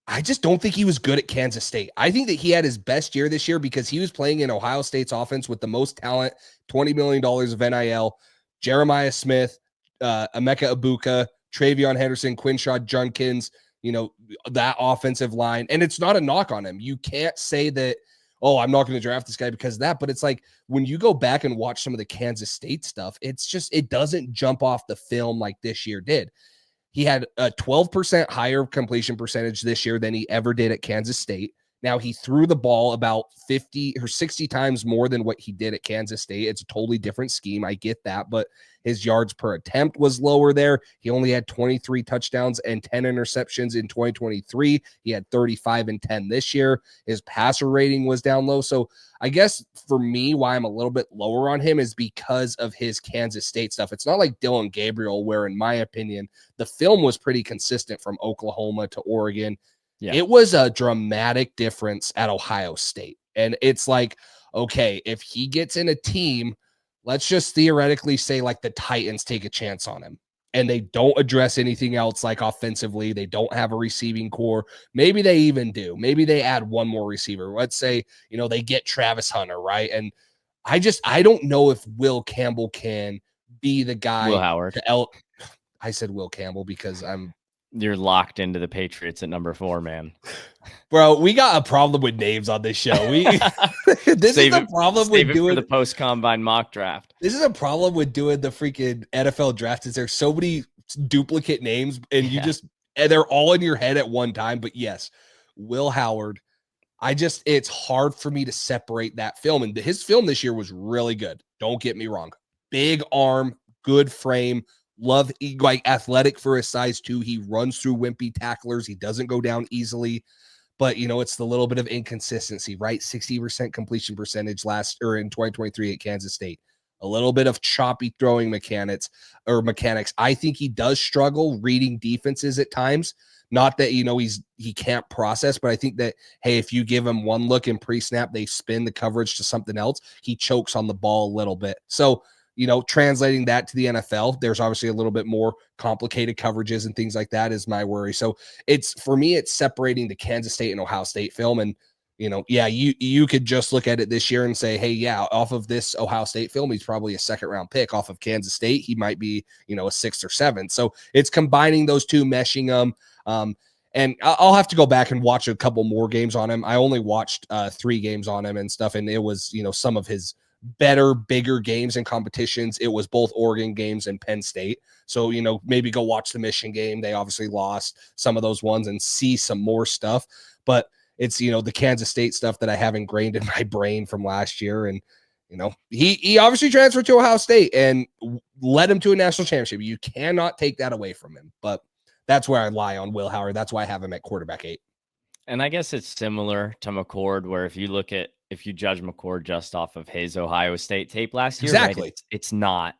I just don't think he was good at Kansas State. I think that he had his best year this year because he was playing in Ohio State's offense with the most talent, $20 million of NIL, Jeremiah Smith, Emeka Ibuka, Travion Henderson, Quinshad Junkins, that offensive line. And it's not a knock on him. You can't say that, oh, I'm not going to draft this guy because of that. But it's like when you go back and watch some of the Kansas State stuff, it doesn't jump off the film like this year did. He had a 12% higher completion percentage this year than he ever did at Kansas State. Now, he threw the ball about 50 or 60 times more than what he did at Kansas State. It's a totally different scheme. I get that, but his yards per attempt was lower there. He only had 23 touchdowns and 10 interceptions in 2023. He had 35 and 10 this year. His passer rating was down low. So I guess for me, why I'm a little bit lower on him is because of his Kansas State stuff. It's not like Dillon Gabriel, where in my opinion, the film was pretty consistent from Oklahoma to Oregon. Yeah. It was a dramatic difference at Ohio State. And it's like, okay, if he gets in a team, let's just theoretically say like the Titans take a chance on him and they don't address anything else like offensively. They don't have a receiving core. Maybe they even do. Maybe they add one more receiver. Let's say, they get Travis Hunter, right? And I don't know if Will Campbell can be the guy. Will Howard. I said Will Campbell because you're locked into the Patriots at number 4, man. Bro, we got a problem with names on this show. This is a problem with doing the post-combine mock draft. This is a problem with doing the freaking NFL draft. Is there's so many duplicate names and and they're all in your head at one time. But yes, Will Howard. It's hard for me to separate that film. And his film this year was really good. Don't get me wrong. Big arm, good frame. Love, like, athletic for his size too. He runs through wimpy tacklers. He doesn't go down easily, but it's the little bit of inconsistency, right? 60% completion percentage in 2023 at Kansas State. A little bit of choppy throwing mechanics. I think he does struggle reading defenses at times. Not that, he can't process, but I think that, hey, if you give him one look in pre-snap, they spin the coverage to something else. He chokes on the ball a little bit. So, translating that to the NFL, there's obviously a little bit more complicated coverages and things like that is my worry. So for me, it's separating the Kansas State and Ohio State film. And, you could just look at it this year and say, hey, yeah, off of this Ohio State film, he's probably a 2nd-round pick. Off of Kansas State, he might be, a 6th or 7th. So it's combining those two, meshing them. And I'll have to go back and watch a couple more games on him. I only watched 3 games on him and stuff. And it was, some of his better, bigger games and competitions. It was both Oregon games and Penn State. So, maybe go watch the Michigan game. They obviously lost some of those ones and see some more stuff. But it's, the Kansas State stuff that I have ingrained in my brain from last year. And, he obviously transferred to Ohio State and led him to a national championship. You cannot take that away from him. But that's where I lie on Will Howard. That's why I have him at quarterback 8. And I guess it's similar to McCord, where if you judge McCord just off of his Ohio State tape last year, exactly, right, it's not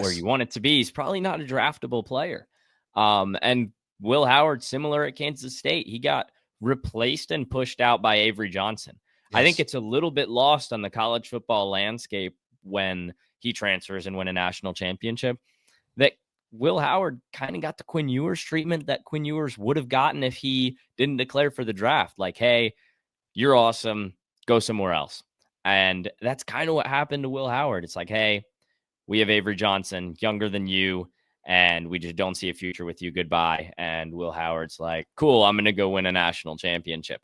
where you want it to be. He's probably not a draftable player. And Will Howard, similar at Kansas State, he got replaced and pushed out by Avery Johnson. Yes. I think it's a little bit lost on the college football landscape when he transfers and win a national championship that Will Howard kind of got the Quinn Ewers treatment that Quinn Ewers would have gotten if he didn't declare for the draft. Like, hey, you're awesome, go somewhere else. And that's kind of what happened to Will Howard. It's like, hey, we have Avery Johnson, younger than you, and we just don't see a future with you. Goodbye. And Will Howard's like, cool, I'm going to go win a national championship.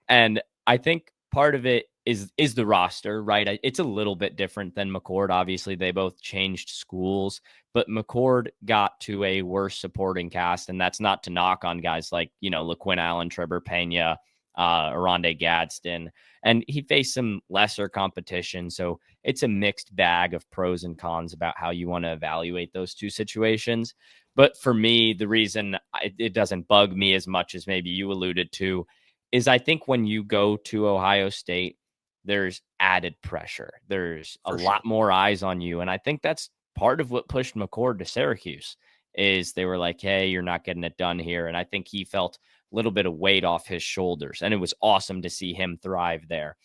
And I think part of it is the roster, right? It's a little bit different than McCord. Obviously, they both changed schools, but McCord got to a worse supporting cast, and that's not to knock on guys like, LaQuinn Allen, Trevor Pena, Aronde Gadsden, and he faced some lesser competition. So it's a mixed bag of pros and cons about how you want to evaluate those two situations. But for me, the reason it doesn't bug me as much as maybe you alluded to is I think when you go to Ohio State, there's added pressure. There's a lot more eyes on you. And I think that's part of what pushed McCord to Syracuse is they were like, hey, you're not getting it done here. And I think he felt a little bit of weight off his shoulders. And it was awesome to see him thrive there.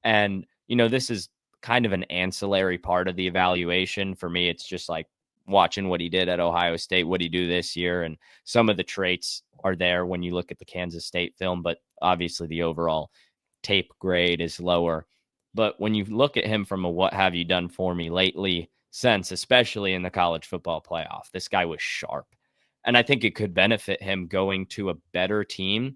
And, this is kind of an ancillary part of the evaluation. For me, it's just like watching what he did at Ohio State, what he do this year. And some of the traits are there when you look at the Kansas State film, but obviously the overall tape grade is lower. But when you look at him from a what have you done for me lately sense, especially in the college football playoff, this guy was sharp. And I think it could benefit him going to a better team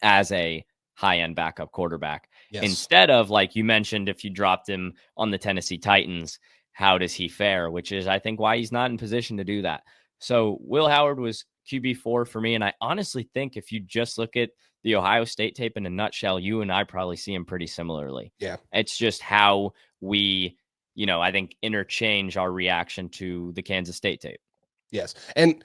as a high-end backup quarterback. Yes. Instead of, like you mentioned, if you dropped him on the Tennessee Titans, how does he fare? Which is, I think, why he's not in position to do that. So Will Howard was QB4 for me. And I honestly think if you just look at the Ohio State tape in a nutshell, you and I probably see him pretty similarly. Yeah. It's just how we, I think interchange our reaction to the Kansas State tape. Yes. And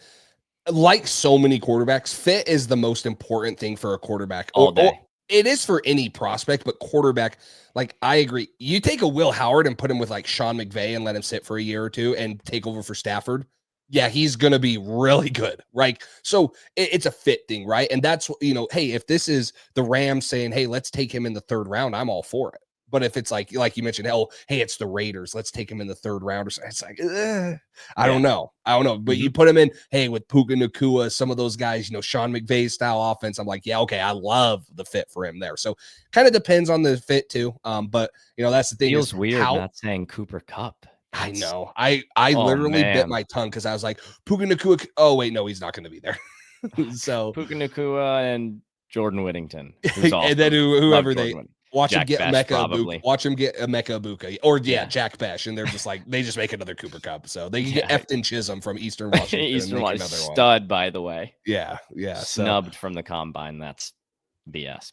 like so many quarterbacks, fit is the most important thing for a quarterback. All day. It is for any prospect, but quarterback, like I agree. You take a Will Howard and put him with like Sean McVay and let him sit for a year or two and take over for Stafford. Yeah, he's going to be really good, right? So it's a fit thing, right? And that's, hey, if this is the Rams saying, hey, let's take him in the third round, I'm all for it. But if it's like you mentioned, hey, it's the Raiders, let's take him in the third round. It's like, I don't know. But you put him in, hey, with Puka Nacua, some of those guys, Sean McVay style offense. I'm like, yeah, okay, I love the fit for him there. So kind of depends on the fit too. But that's the thing. Feels weird not saying Cooper Kupp. I know. I literally bit my tongue because I was like, Puka Nacua. Oh wait, no, he's not going to be there. So Puka Nacua and Jordan Whittington, who's awesome. And then whoever they. Watch Jack him get Bech, Emeka Ibuka. Watch him get Emeka Ibuka. Or Jack Bech. And they're just like, they just make another Cooper Kupp. So they can get Efton Chisholm from Eastern Washington. Eastern Washington. Stud, by the way. Yeah. Snubbed from the combine. That's BS.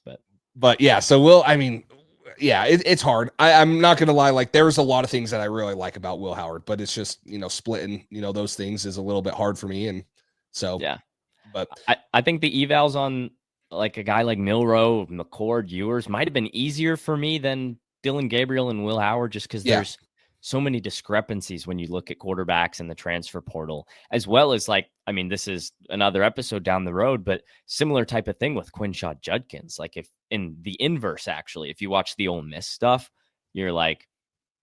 But yeah, so it's hard. I'm not gonna lie, like there's a lot of things that I really like about Will Howard, but it's just, splitting, those things is a little bit hard for me. And so yeah. But I think the evals on like a guy like Milroe, McCord, Ewers might have been easier for me than Dylan Gabriel and Will Howard, just because there's so many discrepancies when you look at quarterbacks in the transfer portal, as well as this is another episode down the road, but similar type of thing with Quinshad Judkins. Like if in the inverse, actually, if you watch the Ole Miss stuff, you're like,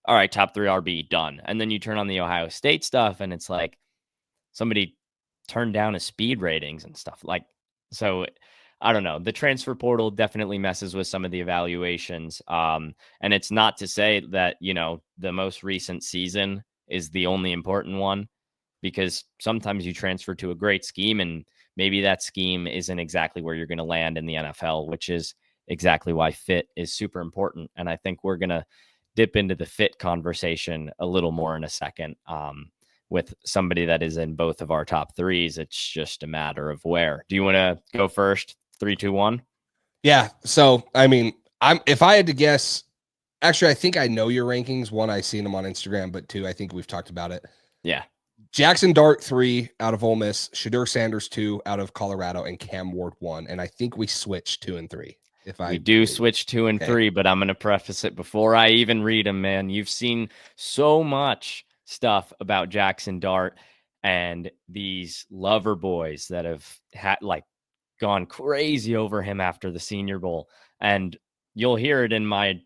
all right, top 3 RB done. And then you turn on the Ohio State stuff and it's like somebody turned down his speed ratings and stuff so I don't know. The transfer portal definitely messes with some of the evaluations. And it's not to say that, the most recent season is the only important one, because sometimes you transfer to a great scheme and maybe that scheme isn't exactly where you're going to land in the NFL, which is exactly why fit is super important. And I think we're going to dip into the fit conversation a little more in a second. With somebody that is in both of our top 3s, it's just a matter of where. Do you want to go first? 3, 2, 1. Yeah. So, if I had to guess, actually, I think I know your rankings. 1, I've seen them on Instagram, but 2, I think we've talked about it. Yeah. Jaxson Dart 3 out of Ole Miss, Shadur Sanders 2 out of Colorado, and Cam Ward 1. And I think we switched 2 and 3. We do switch 2 and 3, but I'm going to preface it before I even read them, man. You've seen so much stuff about Jaxson Dart and these lover boys that have had gone crazy over him after the Senior Bowl. And you'll hear it in my,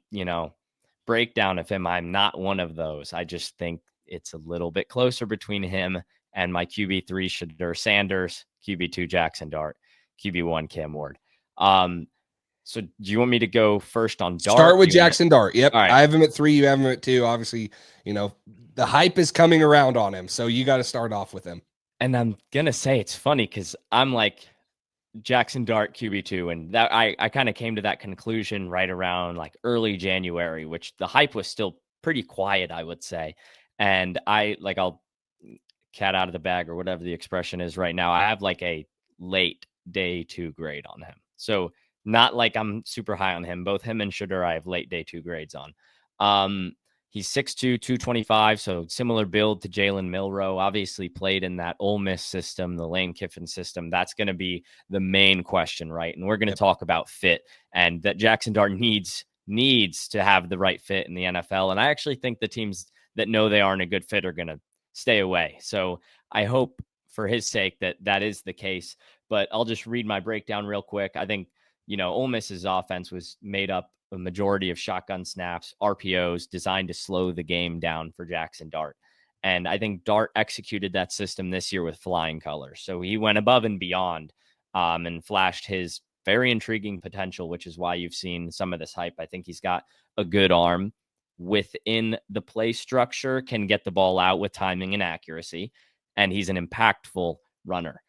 breakdown of him. I'm not one of those. I just think it's a little bit closer between him and my QB3 Shedeur Sanders, QB2 Jaxson Dart, QB1 Cam Ward. So do you want me to go first on Dart? Start with Jaxson Dart. Yep. All right. I have him at 3. You have him at 2. Obviously, the hype is coming around on him. So you got to start off with him. And I'm going to say it's funny because I'm like Jaxson Dart QB2. And that I kind of came to that conclusion right around like early January, which the hype was still pretty quiet, I would say. And I'll cat out of the bag or whatever the expression is right now. I have like a late day 2 grade on him. So not like I'm super high on him. Both him and Shedeur I have late day 2 grades on. He's 6'2", 225, so similar build to Jalen Milroe. Obviously played in that Ole Miss system, the Lane Kiffin system. That's going to be the main question, right? And we're going to talk about fit, and that Jaxson Dart needs to have the right fit in the NFL. And I actually think the teams that know they aren't a good fit are going to stay away. So I hope for his sake that is the case. But I'll just read my breakdown real quick. I think, Ole Miss's offense was made up a majority of shotgun snaps, RPOs, designed to slow the game down for Jaxson Dart. And I think Dart executed that system this year with flying colors. So he went above and beyond and flashed his very intriguing potential, which is why you've seen some of this hype. I think he's got a good arm within the play structure, can get the ball out with timing and accuracy, and he's an impactful runner.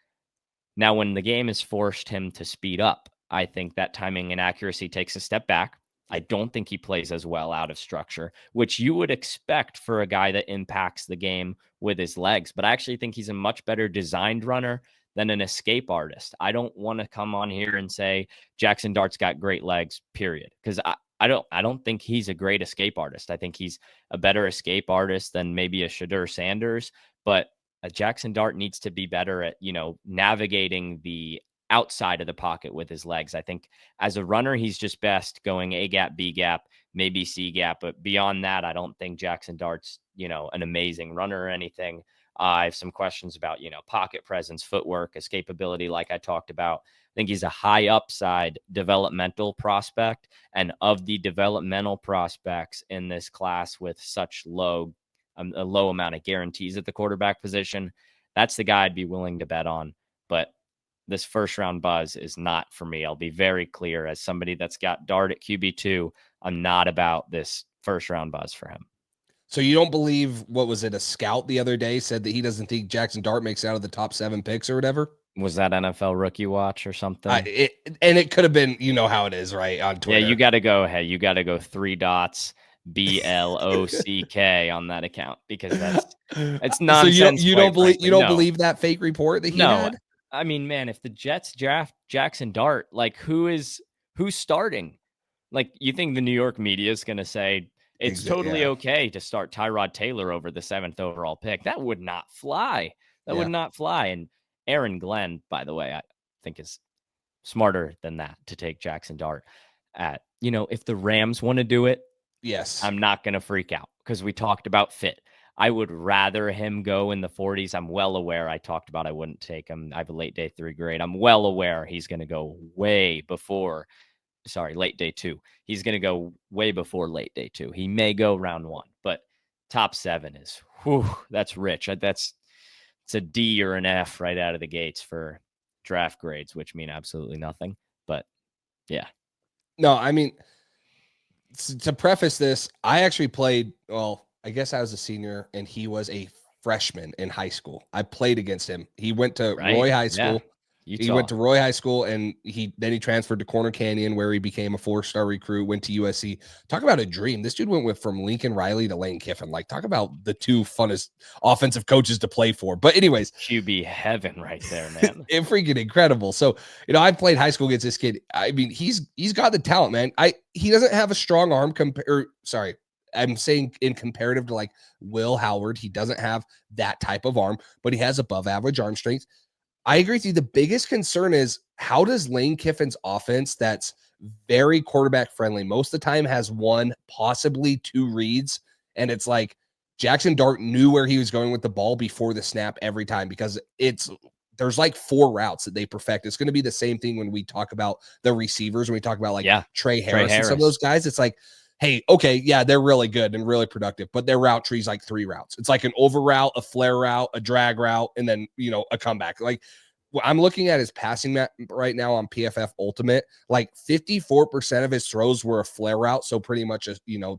Now, when the game has forced him to speed up, I think that timing and accuracy takes a step back. I don't think he plays as well out of structure, which you would expect for a guy that impacts the game with his legs. But I actually think he's a much better designed runner than an escape artist. I don't want to come on here and say Jaxson Dart's got great legs, period. Because I don't think he's a great escape artist. I think he's a better escape artist than maybe a Shedeur Sanders. But a Jaxson Dart needs to be better at, navigating the outside of the pocket with his legs. I think as a runner, he's just best going A gap, B gap, maybe C gap. But beyond that, I don't think Jaxson Dart's, an amazing runner or anything. I have some questions about, pocket presence, footwork, escapability, like I talked about. I think he's a high upside developmental prospect. And of the developmental prospects in this class with such a low amount of guarantees at the quarterback position, that's the guy I'd be willing to bet on. But this first round buzz is not for me. I'll be very clear as somebody that's got Dart at QB2. I'm not about this first round buzz for him. So you don't believe, what was it, a scout the other day said that he doesn't think Jaxson Dart makes out of the top 7 picks or whatever? Was that NFL Rookie Watch or something? And it could have been, how it is, right, on Twitter. Yeah, you got to go ahead. You got to go 3 dots BLOCK on that account, because it's nonsense. So you don't believe that fake report that he had? I mean, man, if the Jets draft Jaxson Dart, like who's starting? Like, you think the New York media is going to say it's totally okay to start Tyrod Taylor over the 7th overall pick? That would not fly. That would not fly. And Aaron Glenn, by the way, I think is smarter than that to take Jaxson Dart at, if the Rams want to do it, yes, I'm not going to freak out because we talked about fit. I would rather him go in the 40s. I'm well aware. I talked about I wouldn't take him. I have a late day 3 grade. I'm well aware he's going to go late day 2. He's going to go way before late day 2. He may go round 1, but top 7 is, that's rich. It's a D or an F right out of the gates for draft grades, which mean absolutely nothing. But yeah. No, I mean, to preface this, I actually played, I guess I was a senior and he was a freshman in high school. I played against him. He went to Roy High School. He went to Roy High School, and then he transferred to Corner Canyon, where he became a 4-star recruit, went to USC. Talk about a dream. This dude went from Lincoln Riley to Lane Kiffin. Like, talk about the 2 funnest offensive coaches to play for. But anyways, QB heaven right there, man. It's freaking incredible. So, I played high school against this kid. I mean, he's got the talent, man. He doesn't have a strong arm I'm saying in comparative to like Will Howard, he doesn't have that type of arm, but he has above average arm strength. I agree with you. The biggest concern is, how does Lane Kiffin's offense, that's very quarterback friendly, most of the time has 1, possibly 2 reads. And it's like Jaxson Dart knew where he was going with the ball before the snap every time, because there's like 4 routes that they perfect. It's going to be the same thing when we talk about the receivers, when we talk about like Trey Harris and some of those guys. It's like, hey, okay, yeah, they're really good and really productive, but their route tree is like 3 routes. It's like an over route, a flare route, a drag route, and then, a comeback. Like, I'm looking at his passing map right now on PFF Ultimate. Like 54% of his throws were a flare route, so pretty much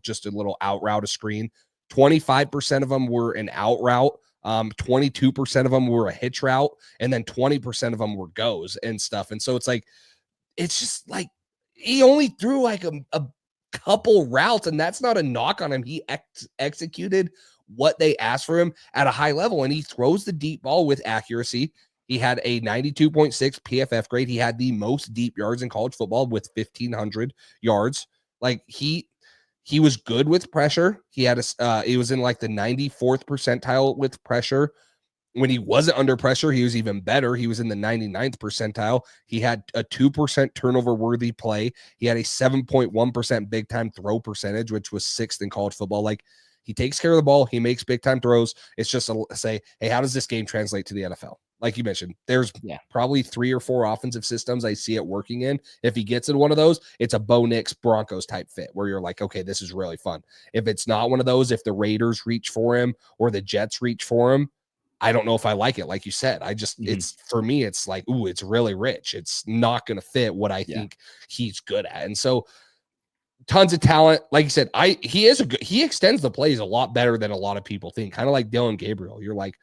just a little out route, a screen. 25% of them were an out route. 22% of them were a hitch route, and then 20% of them were goes and stuff. And so it's just like he only threw like a couple routes, and that's not a knock on him. He executed what they asked for him at a high level, and he throws the deep ball with accuracy. He had a 92.6 PFF grade. He had the most deep yards in college football with 1,500 yards. Like he was good with pressure. He was in like the 94th percentile with pressure. When he wasn't under pressure, he was even better. He was in the 99th percentile. He had a 2% turnover worthy play. He had a 7.1% big time throw percentage, which was 6th in college football. Like, he takes care of the ball. He makes big time throws. It's just say, hey, how does this game translate to the NFL? Like you mentioned, there's probably 3 or 4 offensive systems I see it working in. If he gets in one of those, it's a Bo Nix Broncos type fit where you're like, okay, this is really fun. If it's not one of those, if the Raiders reach for him or the Jets reach for him, I don't know if I like it. Like you said, it's for me, it's like, ooh, it's really rich. It's not going to fit what I think he's good at. And so tons of talent. Like you said, he extends the plays a lot better than a lot of people think. Kind of like Dylan Gabriel. You're like,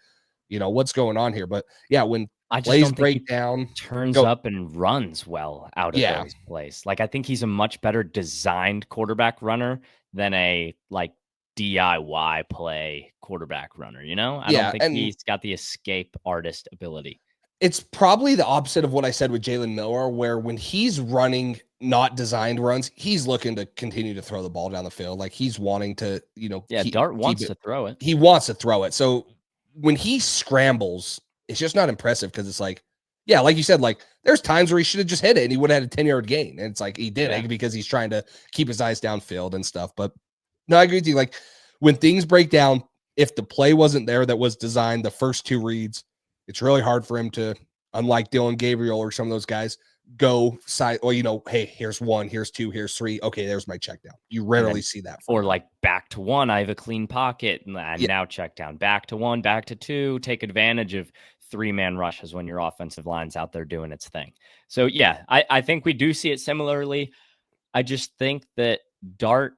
what's going on here? But yeah, when I just plays don't think break down, turns up and runs well out of those plays. Like, I think he's a much better designed quarterback runner than a like DIY play quarterback runner. I don't think he's got the escape artist ability. It's probably the opposite of what I said with Jalen Miller, where when he's running not designed runs, he's looking to continue to throw the ball down the field. Like, he's wanting to, Dart wants to throw it. He wants to throw it. So when he scrambles, it's just not impressive because it's like, yeah, like you said, like there's times where he should have just hit it and he would have had a 10-yard gain. And it's like he did it because he's trying to keep his eyes downfield and stuff. But no, I agree with you. Like, when things break down, if the play wasn't there that was designed, the first 2 reads, it's really hard for him to, unlike Dylan Gabriel or some of those guys, go side, well, hey, here's 1, here's 2, here's 3. Okay, there's my check down. You rarely see that. Or like back to 1, I have a clean pocket and now check down. Back to 1, back to 2, take advantage of 3-man rushes when your offensive line's out there doing its thing. So yeah, I think we do see it similarly. I just think that Dart,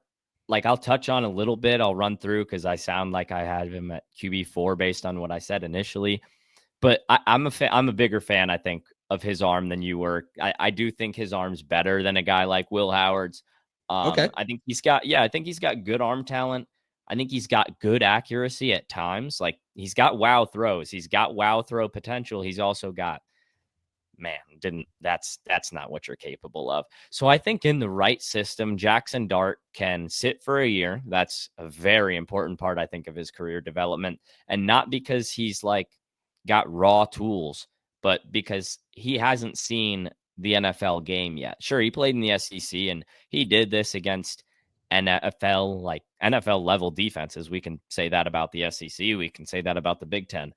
like, I'll touch on a little bit. I'll run through because I sound like I had him at QB4 based on what I said initially. But I'm a bigger fan, I think, of his arm than you were. I do think his arm's better than a guy like Will Howard's. Okay. I think he's got good arm talent. I think he's got good accuracy at times. Like, he's got wow throws. He's got wow throw potential. He's also got, that's not what you're capable of. So I think in the right system, Jaxson Dart can sit for a year. That's a very important part, I think, of his career development. And not because he's like got raw tools, but because he hasn't seen the NFL game yet. Sure, he played in the SEC and he did this against NFL level defenses. We can say that about the SEC. We can say that about the Big Ten.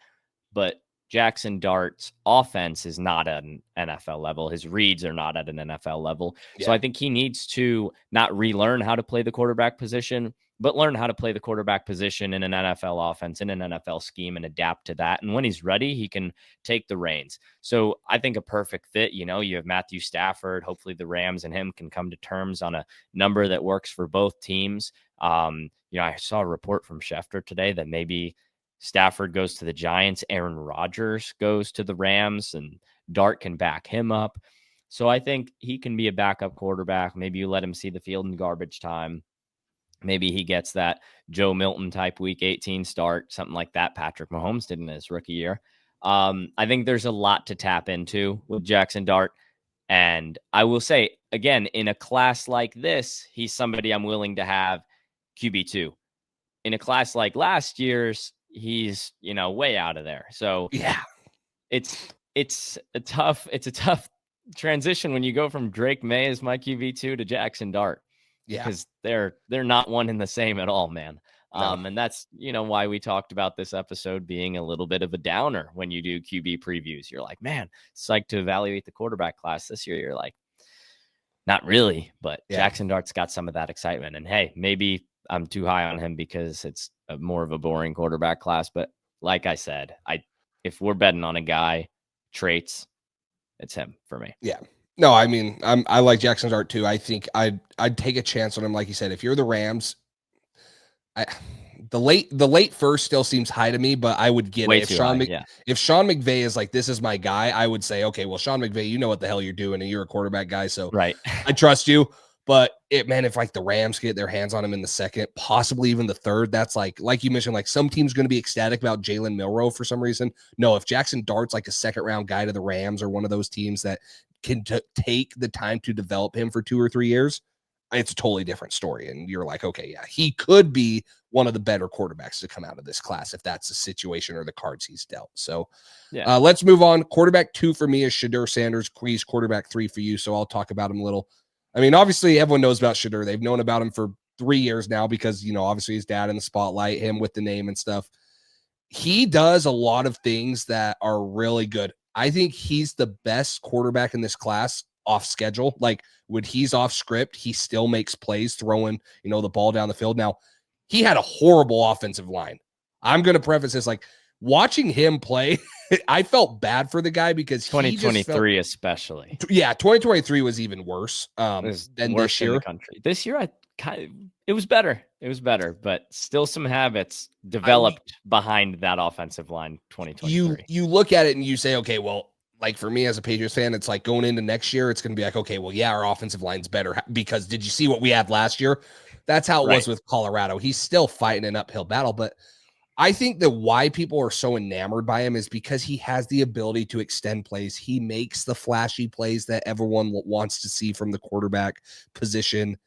But Jaxson Dart's offense is not at an NFL level. His reads are not at an NFL level. Yeah. So I think he needs to not relearn how to play the quarterback position, but learn how to play the quarterback position in an NFL offense, in an NFL scheme, and adapt to that. And when he's ready, he can take the reins. So I think a perfect fit, you have Matthew Stafford. Hopefully the Rams and him can come to terms on a number that works for both teams. I saw a report from Schefter today that maybe Stafford goes to the Giants, Aaron Rodgers goes to the Rams, and Dart can back him up. So I think he can be a backup quarterback. Maybe you let him see the field in garbage time. Maybe he gets that Joe Milton type week 18 start, something like that Patrick Mahomes did in his rookie year. I think there's a lot to tap into with Jaxson Dart. And I will say, again, in a class like this, he's somebody I'm willing to have QB2. In a class like last year's, he's, way out of there. So yeah, it's a tough transition when you go from Drake May as my QB2 to Jaxson Dart. Yeah, because they're not one and the same at all, man. No. And that's, why we talked about this episode being a little bit of a downer when you do QB previews. You're like, man, psyched to evaluate the quarterback class this year. You're like, Not really, but Yeah. Jaxson Dart's got some of that excitement. And hey, maybe I'm too high on him because it's more of a boring quarterback class. But like I said, if we're betting on a guy, traits, it's him for me. Yeah. No, I mean, I like Jackson's art too. I think I'd take a chance on him. Like you said, if you're the Rams, I the late first still seems high to me, but I would get Way it. too high. Yeah. If Sean McVay is like, this is my guy, I would say, okay, well, Sean McVay, you know what the hell you're doing, and you're a quarterback guy, so Right. I trust you. But man, if like the Rams get their hands on him in the second, possibly even the third, that's like you mentioned, like some team's going to be ecstatic about Jalen Milroe for some reason. No, if Jaxson Dart's like a second round guy to the Rams or one of those teams that can take the time to develop him for 2 or 3 years, it's a totally different story. And you're like, okay, yeah, he could be one of the better quarterbacks to come out of this class if that's the situation or the cards he's dealt. So Yeah. let's move on. Quarterback 2 for me is Shadur Sanders. He's quarterback 3 for you. So I'll talk about him a little. I mean, obviously everyone knows about Shadur. They've known about him for 3 years now because, obviously his dad in the spotlight, him with the name and stuff. He does a lot of things that are really good. I think he's the best quarterback in this class off schedule. Like when he's off script, he still makes plays throwing, the ball down the field. Now, he had a horrible offensive line. I'm going to preface this like watching him play, I felt bad for the guy because he just 2023 especially. Yeah, 2023 was even worse It was than worse this in the year. country. This year, it was better. It was better, but still some habits developed behind that offensive line. 2023. You look at it and you say, okay, well, like for me as a Patriots fan, it's like going into next year, it's going to be like, okay, well, yeah, our offensive line's better because did you see what we had last year? That's how it was with Colorado. He's still fighting an uphill battle, but I think that why people are so enamored by him is because he has the ability to extend plays. He makes the flashy plays that everyone wants to see from the quarterback position.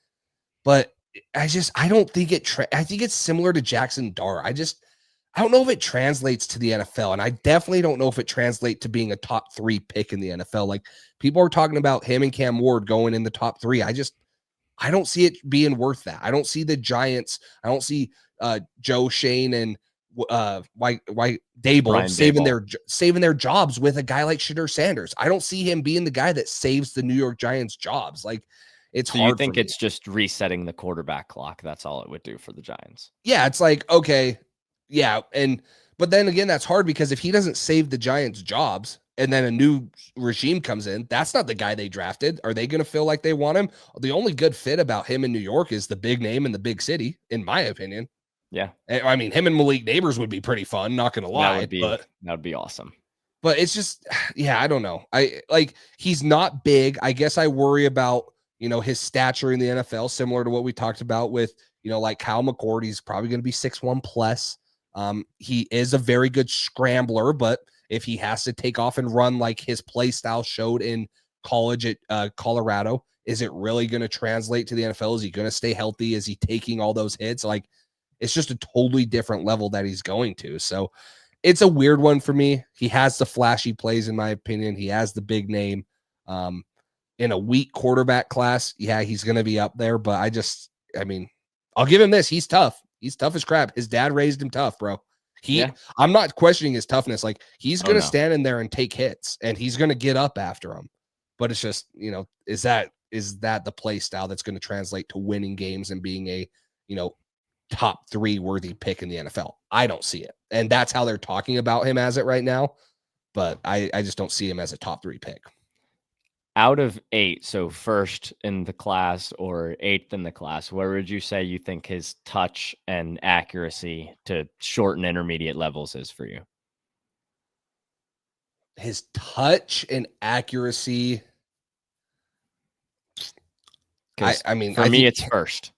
But I don't think I think it's similar to Jaxson Dart. I don't know if it translates to the NFL. And I definitely don't know if it translates to being a top 3 pick in the NFL. Like people are talking about him and Cam Ward going in the top 3. I don't see it being worth that. I don't see the Giants. I don't see Joe Shane and White Dable Brian saving their jobs with a guy like Shadur Sanders. I don't see him being the guy that saves the New York Giants jobs. Like it's so hard. You think it's just resetting the quarterback clock? That's all it would do for the Giants. Yeah, it's like, okay, yeah, but then again, that's hard because if he doesn't save the Giants' jobs and then a new regime comes in, that's not the guy they drafted. Are they going to feel like they want him? The only good fit about him in New York is the big name in the big city, in my opinion. Yeah. I mean, him and Malik Neighbors would be pretty fun, not going to lie. That would be awesome. But it's just, yeah, I don't know. He's not big. I guess I worry about, his stature in the NFL, similar to what we talked about with, like Kyle McCord. He's probably going to be 6'1" plus. He is a very good scrambler, but if he has to take off and run like his play style showed in college at Colorado, is it really going to translate to the NFL? Is he going to stay healthy? Is he taking all those hits? Like, it's just a totally different level that he's going to. So it's a weird one for me. He has the flashy plays, in my opinion. He has the big name. In a weak quarterback class, yeah, he's going to be up there. But I'll give him this. He's tough. He's tough as crap. His dad raised him tough, bro. I'm not questioning his toughness. Like he's going to stand in there and take hits, and he's going to get up after him. But it's just, is that the play style that's going to translate to winning games and being a, top 3 worthy pick in the NFL? I don't see it. And that's how they're talking about him as it right now. But I just don't see him as a top 3 pick. Out of 8, so first in the class or 8th in the class, where would you say you think his touch and accuracy to short and intermediate levels is for you? His touch and accuracy. I mean, for me, it's first.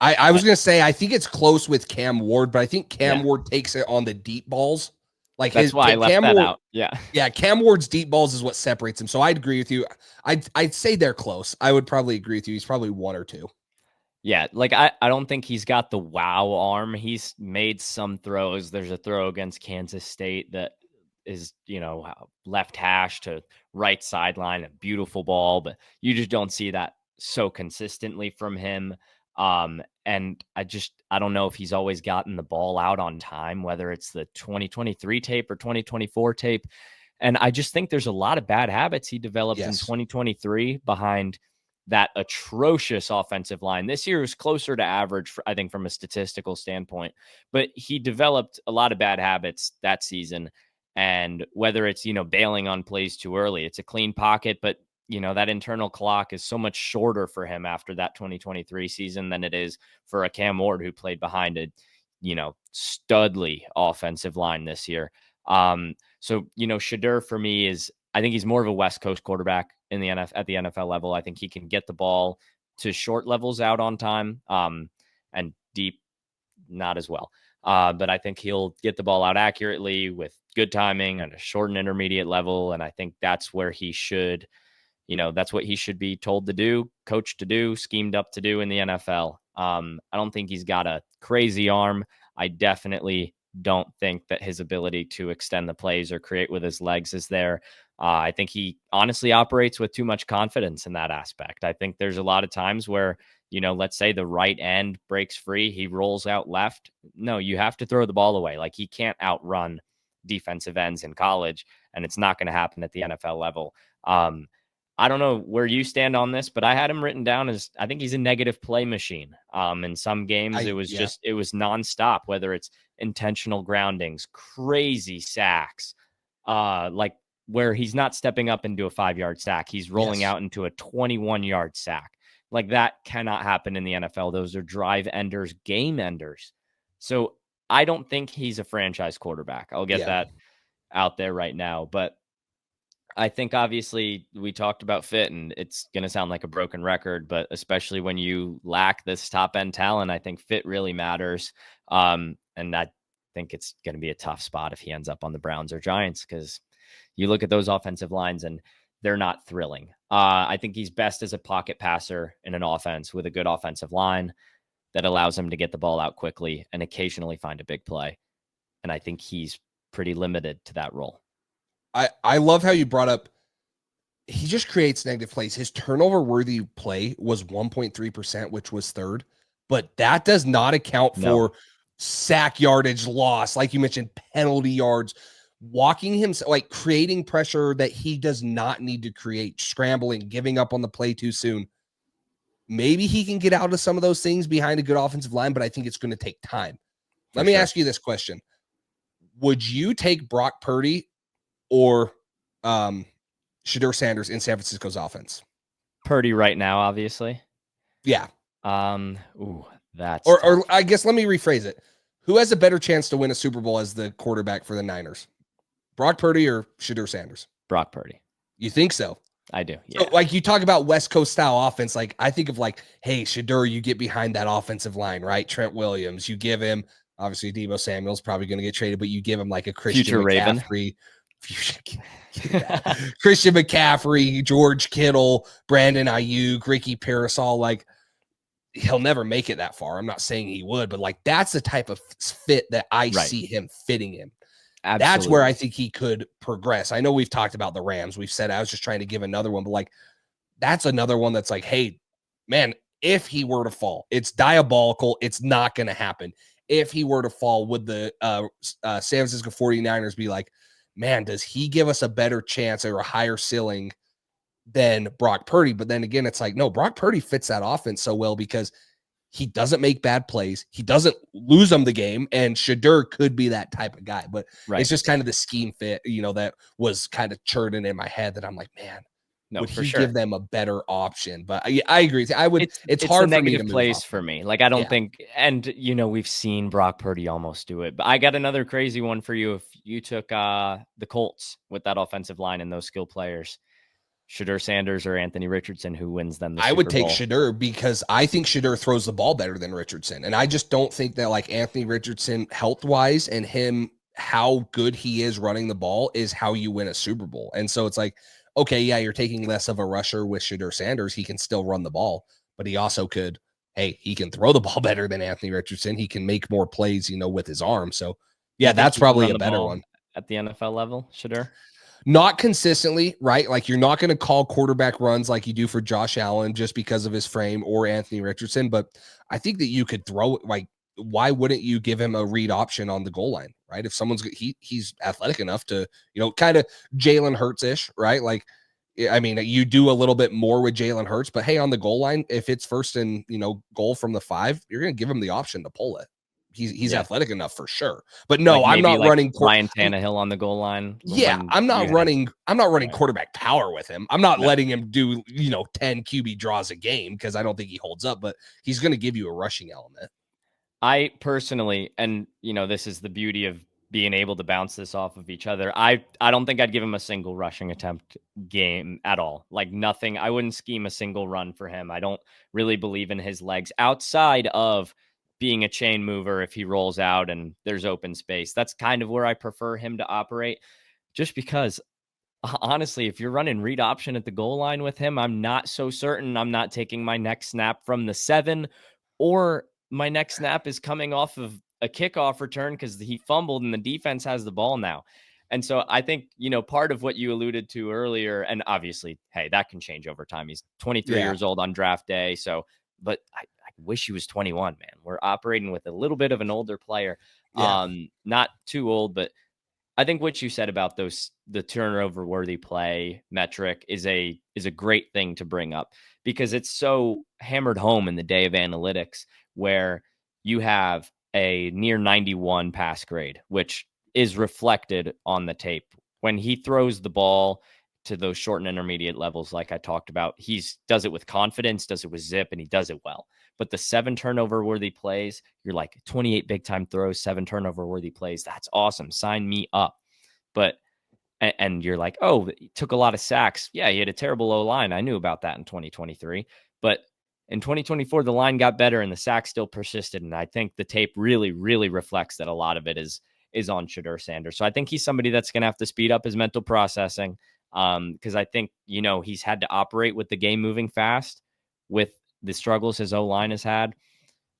I was going to say, I think it's close with Cam Ward, but I think Cam Ward takes it on the deep balls. Like that's why I left Cam that Ward, out. Yeah. Yeah. Cam Ward's deep balls is what separates him. So I'd agree with you. I'd say they're close. I would probably agree with you. He's probably 1 or 2. Yeah. Like I don't think he's got the wow arm. He's made some throws. There's a throw against Kansas State that is, left hash to right sideline, a beautiful ball, but you just don't see that so consistently from him. And I don't know if he's always gotten the ball out on time, whether it's the 2023 tape or 2024 tape. And I just think there's a lot of bad habits he developed in 2023 behind that atrocious offensive line. This year was closer to average, I think, from a statistical standpoint, but he developed a lot of bad habits that season. And whether it's, bailing on plays too early, it's a clean pocket, but that internal clock is so much shorter for him after that 2023 season than it is for a Cam Ward who played behind a, studly offensive line this year. So, Shedeur for me I think he's more of a West Coast quarterback in the at the NFL level. I think he can get the ball to short levels out on time, and deep, not as well. But I think he'll get the ball out accurately with good timing and a short and intermediate level. And I think that's where he should, that's what he should be told to do, coached to do, schemed up to do in the NFL. I don't think he's got a crazy arm. I definitely don't think that his ability to extend the plays or create with his legs is there. I think he honestly operates with too much confidence in that aspect. I think there's a lot of times where, let's say the right end breaks free, he rolls out left. No, you have to throw the ball away. Like, he can't outrun defensive ends in college, and it's not going to happen at the NFL level. I don't know where you stand on this, but I had him written down as, I think he's a negative play machine. In some games, it was nonstop, whether it's intentional groundings, crazy sacks, like where he's not stepping up into a 5-yard sack. He's rolling out into a 21-yard sack. Like, that cannot happen in the NFL. Those are drive enders, game enders. So I don't think he's a franchise quarterback. I'll get that out there right now. But I think obviously we talked about fit, and it's going to sound like a broken record, but especially when you lack this top end talent, I think fit really matters. And I think it's going to be a tough spot if he ends up on the Browns or Giants, because you look at those offensive lines and they're not thrilling. I think he's best as a pocket passer in an offense with a good offensive line that allows him to get the ball out quickly and occasionally find a big play. And I think he's pretty limited to that role. I love how you brought up, he just creates negative plays. His turnover worthy play was 1.3%, which was third, but that does not account for sack yardage loss. Like you mentioned, penalty yards, walking him, like creating pressure that he does not need to create, scrambling, giving up on the play too soon. Maybe he can get out of some of those things behind a good offensive line, but I think it's going to take time. Let me ask you this question. Would you take Brock Purdy or Shedeur Sanders in San Francisco's offense? Purdy right now, obviously. Yeah. That's or I guess let me rephrase it. Who has a better chance to win a Super Bowl as the quarterback for the Niners? Brock Purdy or Shedeur Sanders? Brock Purdy. You think so? I do. Yeah. So, like, you talk about West Coast style offense. Like, I think of like, hey, Shedeur, you get behind that offensive line, right? Trent Williams, you give him, obviously Deebo Samuel's probably going to get traded, but you give him like a Christian future McCaffrey. Christian McCaffrey, George Kittle, Brandon Ayuk, Ricky Parasol. Like, he'll never make it that far. I'm not saying he would, but like, that's the type of fit that I see him fitting in. Absolutely. That's where I think he could progress. I know we've talked about the Rams. We've said, I was just trying to give another one, but like, that's another one that's like, hey, man, if he were to fall, it's diabolical. It's not going to happen. If he were to fall, would the San Francisco 49ers be like, man, does he give us a better chance or a higher ceiling than Brock Purdy? But then again, it's like, no, Brock Purdy fits that offense so well because he doesn't make bad plays. He doesn't lose them the game. And Shedeur could be that type of guy. But it's just kind of the scheme fit, that was kind of churning in my head that I'm like, man, would he give them a better option? But I agree. I would. It's hard for me to move place for me. Like, I don't think, and we've seen Brock Purdy almost do it. But I got another crazy one for you. If you took the Colts with that offensive line and those skill players, Shedeur Sanders or Anthony Richardson, who wins them the Super Bowl? I would take Shedeur because I think Shedeur throws the ball better than Richardson, and I just don't think that like Anthony Richardson health wise and him how good he is running the ball is how you win a Super Bowl. And so it's like, okay, yeah, you're taking less of a rusher with Shedeur Sanders. He can still run the ball, but he also could, he can throw the ball better than Anthony Richardson. He can make more plays, with his arm. So, yeah, that's probably a better one. At the NFL level, Shedeur? Not consistently, right? Like, you're not going to call quarterback runs like you do for Josh Allen just because of his frame or Anthony Richardson. But I think that you could throw, like, why wouldn't you give him a read option on the goal line, right? If someone's he's athletic enough to, kind of Jalen Hurts-ish, right? Like, I mean, you do a little bit more with Jalen Hurts, but hey, on the goal line, if it's first and goal from the 5, you're going to give him the option to pull it. He's athletic enough for sure. But no, I'm not running Ryan Tannehill on the goal line. Yeah, I'm not running right. quarterback power with him. I'm not letting him do 10 QB draws a game because I don't think he holds up, but he's going to give you a rushing element. I personally, and this is the beauty of being able to bounce this off of each other. I don't think I'd give him a single rushing attempt game at all. Like nothing. I wouldn't scheme a single run for him. I don't really believe in his legs outside of being a chain mover if he rolls out and there's open space. That's kind of where I prefer him to operate, just because honestly, if you're running read option at the goal line with him, I'm not so certain I'm not taking my next snap from the 7, or my next snap is coming off of a kickoff return because he fumbled and the defense has the ball now. And so I think, part of what you alluded to earlier, and obviously, hey, that can change over time. He's 23 years old on draft day. So, but I wish he was 21, man. We're operating with a little bit of an older player. Not too old, but I think what you said about the turnover worthy play metric is a great thing to bring up, because it's so hammered home in the day of analytics, where you have a near 91 pass grade, which is reflected on the tape. When he throws the ball to those short and intermediate levels, like I talked about, he does it with confidence, does it with zip, and he does it well. But the 7 turnover worthy plays, you're like 28 big time throws, 7 turnover worthy plays. That's awesome. Sign me up. But, and you're like, oh, he took a lot of sacks. Yeah, he had a terrible O-line. I knew about that in 2023. But in 2024, the line got better and the sacks still persisted. And I think the tape really, really reflects that a lot of it is on Shedeur Sanders. So I think he's somebody that's going to have to speed up his mental processing, because I think, he's had to operate with the game moving fast with the struggles his O-line has had.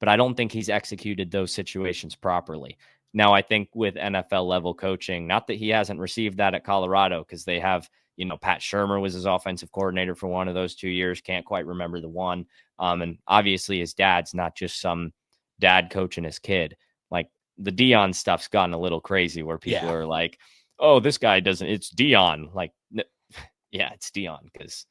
But I don't think he's executed those situations properly. Now, I think with NFL level coaching, not that he hasn't received that at Colorado, because they have, Pat Shurmur was his offensive coordinator for one of those 2 years. Can't quite remember the one. And obviously his dad's not just some dad coaching his kid. Like the Dion stuff's gotten a little crazy, where people are like, oh, this guy it's Dion. Like, yeah, it's Dion, because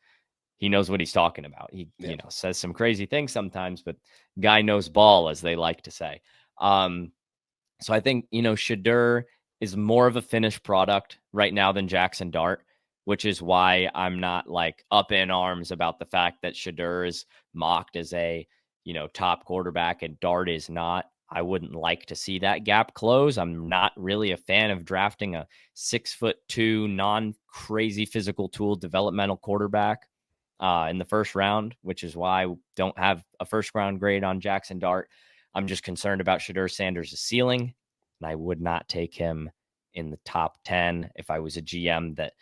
he knows what he's talking about. He, says some crazy things sometimes, but guy knows ball, as they like to say. So I think, Shedeur is more of a finished product right now than Jaxson Dart, which is why I'm not like up in arms about the fact that Shedeur is mocked as a, top quarterback and Dart is not. I wouldn't like to see that gap close. I'm not really a fan of drafting a 6'2", non-crazy physical tool developmental quarterback in the first round, which is why I don't have a first round grade on Jaxson Dart. I'm just concerned about Shedeur Sanders' ceiling, and I would not take him in the top 10 if I was a GM that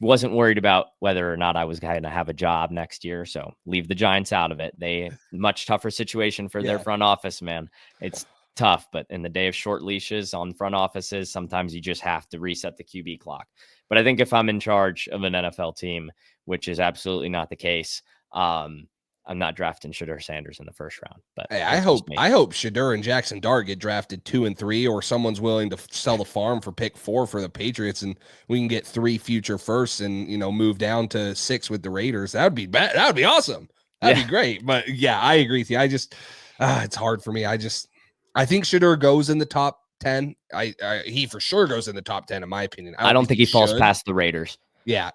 wasn't worried about whether or not I was going to have a job next year. So leave the Giants out of it. Much tougher situation for their front office, man. It's tough, but in the day of short leashes on front offices, sometimes you just have to reset the QB clock. But I think if I'm in charge of an NFL team, which is absolutely not the case, I'm not drafting Shedeur Sanders in the first round. But hey, I hope Shedeur and Jaxson Dart get drafted 2 and 3, or someone's willing to sell the farm for pick 4 for the Patriots, and we can get 3 future firsts and move down to 6 with the Raiders. That would be bad. That would be awesome. That'd be great. But yeah, I agree with you. I just it's hard for me. I think Shedeur goes in the top 10. He for sure goes in the top 10 in my opinion. I don't think he falls past the Raiders. Yeah,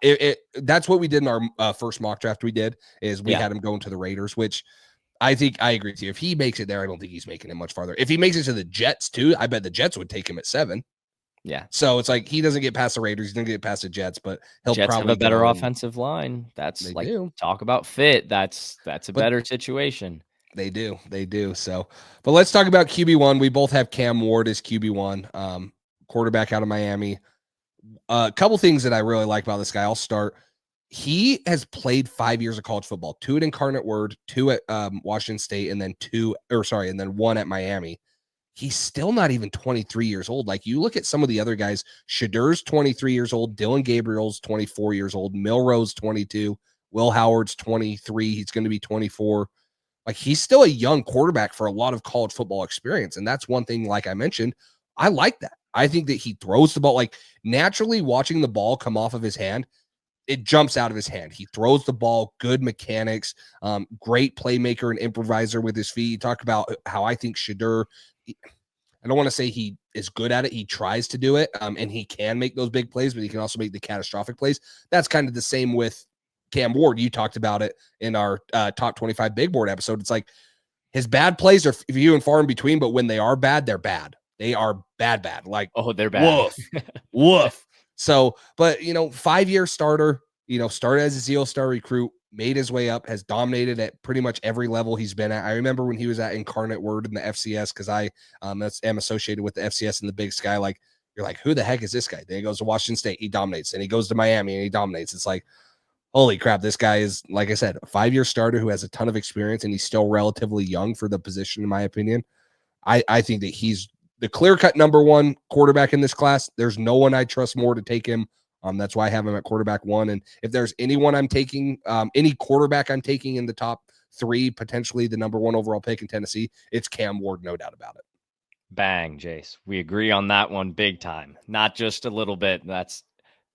that's what we did in our first mock draft. We had him going to the Raiders, which I think I agree with you. If he makes it there, I don't think he's making it much farther. If he makes it to the Jets too, I bet the Jets would take him at 7. Yeah. So it's like he doesn't get past the Raiders, he's gonna get past the Jets, but he'll Jets probably have a better offensive line. That's like talk about fit. That's a better situation. They do. So, but let's talk about QB1. We both have Cam Ward as QB1, quarterback out of Miami. A couple things that I really like about this guy. I'll start. He has played 5 years of college football, 2 at Incarnate Word, 2 at Washington State, and then 1 at Miami. He's still not even 23 years old. Like you look at some of the other guys, Shedeur's 23 years old, Dylan Gabriel's 24 years old, Milroe's 22, Will Howard's 23. He's going to be 24. Like he's still a young quarterback for a lot of college football experience. And that's one thing, like I mentioned, I like that. I think that he throws the ball, like naturally watching the ball come off of his hand. it jumps out of his hand. He throws the ball, good mechanics, great playmaker and improviser with his feet. You talk about how I think Shedeur, I don't want to say he is good at it. He tries to do it, and he can make those big plays, but he can also make the catastrophic plays. That's kind of the same with Cam Ward. You talked about it in our top 25 big board episode. It's like his bad plays are few and far in between, but when they are bad, they're bad. They are bad. Like, Oh, they're bad. woof, woof. So, but 5-year starter, started as a Zeal Star recruit, made his way up, has dominated at pretty much every level he's been at. I remember when he was at Incarnate Word in the FCS, because I am associated with the FCS in the Big Sky. Like, you're like, who the heck is this guy? Then he goes to Washington State, he dominates. And he goes to Miami and he dominates. It's like, holy crap, this guy is, like I said, a 5-year starter who has a ton of experience, and he's still relatively young for the position, in my opinion. I think that he's the clear-cut number one quarterback in this class. There's no one I trust more to take him. That's why I have him at quarterback 1. And if there's anyone I'm taking, any quarterback I'm taking in the top 3, potentially the number 1 overall pick in Tennessee, it's Cam Ward, no doubt about it. Bang, Jace. We agree on that one big time. Not just a little bit. That's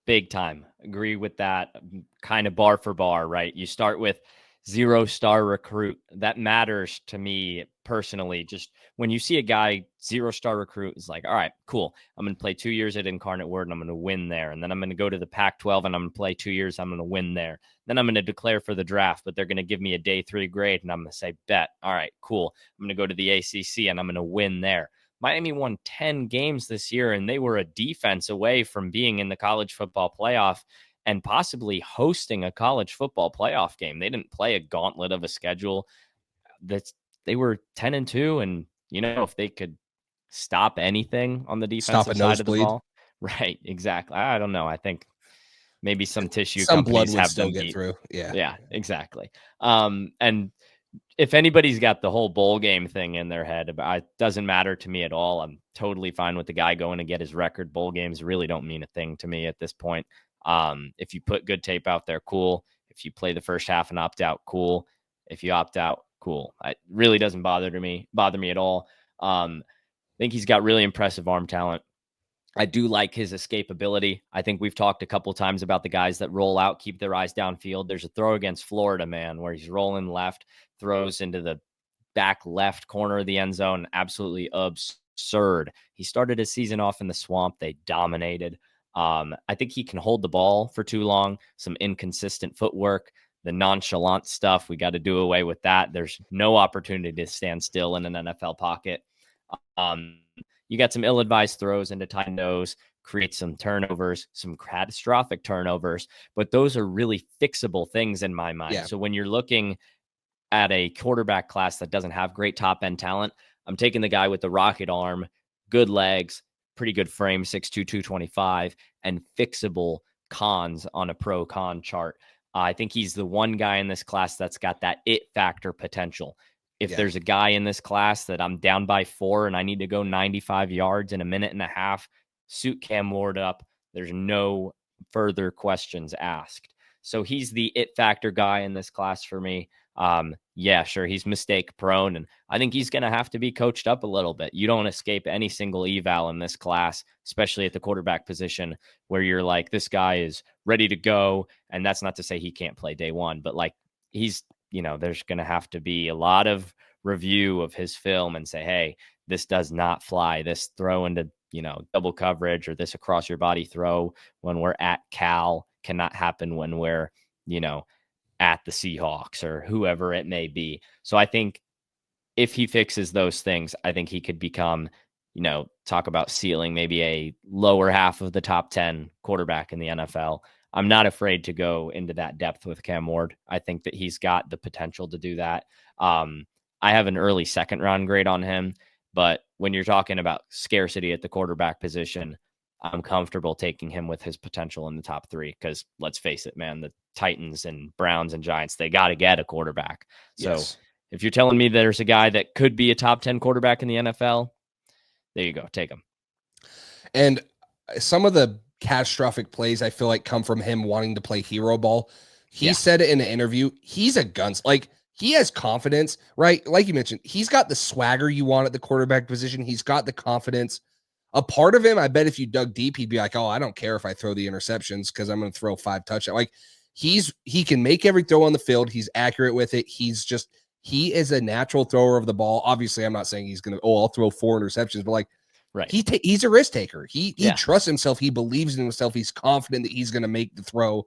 big time. Agree with that. Kind of bar for bar, right? You start with 0-star recruit. That matters to me personally. Just when you see a guy 0-star recruit, is like, all right, cool. I'm going to play 2 years at Incarnate Word and I'm going to win there. And then I'm going to go to the Pac-12 and I'm going to play 2 years. I'm going to win there. Then I'm going to declare for the draft, but they're going to give me a day 3 grade and I'm going to say, bet. All right, cool. I'm going to go to the ACC and I'm going to win there. Miami won 10 games this year, and they were a defense away from being in the college football playoff and possibly hosting a college football playoff game. They didn't play a gauntlet of a schedule. They were 10-2, and if they could stop anything on the defensive side of the ball, right? Exactly. I don't know. I think maybe some tissue companies have them get through. Yeah, exactly. And if anybody's got the whole bowl game thing in their head, it doesn't matter to me at all. I'm totally fine with the guy going to get his record. Bowl games really don't mean a thing to me at this point. If you put good tape out there, cool. If you play the first half and opt out, cool. If you opt out, cool. It really doesn't bother me at all. I think he's got really impressive arm talent. I do like his escapability. I think we've talked a couple times about the guys that roll out, keep their eyes downfield. There's a throw against Florida, man, where he's rolling left, throws into the back left corner of the end zone. Absolutely absurd. He started his season off in the swamp. They dominated. I think he can hold the ball for too long. Some inconsistent footwork, the nonchalant stuff. We got to do away with that. There's no opportunity to stand still in an NFL pocket. You got some ill-advised throws into tight nose, create some turnovers, some catastrophic turnovers, but those are really fixable things in my mind. Yeah. So when you're looking at a quarterback class that doesn't have great top-end talent, I'm taking the guy with the rocket arm, good legs, pretty good frame, 6'2", 225, and fixable cons on a pro-con chart. I think he's the one guy in this class that's got that it factor potential. If there's a guy in this class that I'm down by 4 and I need to go 95 yards in a minute and a half, suit Cam Ward up. There's no further questions asked. So he's the it factor guy in this class for me. Yeah, sure, he's mistake prone, and I think he's going to have to be coached up a little bit. You don't escape any single eval in this class, especially at the quarterback position, where you're like, this guy is ready to go. And that's not to say he can't play day one, but like he's, there's going to have to be a lot of review of his film and say, hey, this does not fly. This throw into, double coverage or this across your body throw when we're at Cal cannot happen when we're, at the Seahawks or whoever it may be. So I think if he fixes those things, I think he could become, talk about ceiling, maybe a lower half of the top 10 quarterback in the NFL. I'm not afraid to go into that depth with Cam Ward. I think that he's got the potential to do that. I have an early second round grade on him, but when you're talking about scarcity at the quarterback position, I'm comfortable taking him with his potential in the top 3 because let's face it, man, the Titans and Browns and Giants, they got to get a quarterback. So if you're telling me there's a guy that could be a top 10 quarterback in the NFL, there you go. Take him. And some of the catastrophic plays I feel like come from him wanting to play hero ball. He said it in an interview. He's a guns. Like he has confidence, right? Like you mentioned, he's got the swagger you want at the quarterback position. He's got the confidence. a part of him, I bet if you dug deep, he'd be like, oh, I don't care if I throw the interceptions because I'm going to throw 5 touchdowns. Like he can make every throw on the field. He's accurate with it. He is a natural thrower of the ball. Obviously, I'm not saying he's going to, I'll throw 4 interceptions, but like, right. He's a risk taker. He Yeah. trusts himself. He believes in himself. He's confident that he's going to make the throw.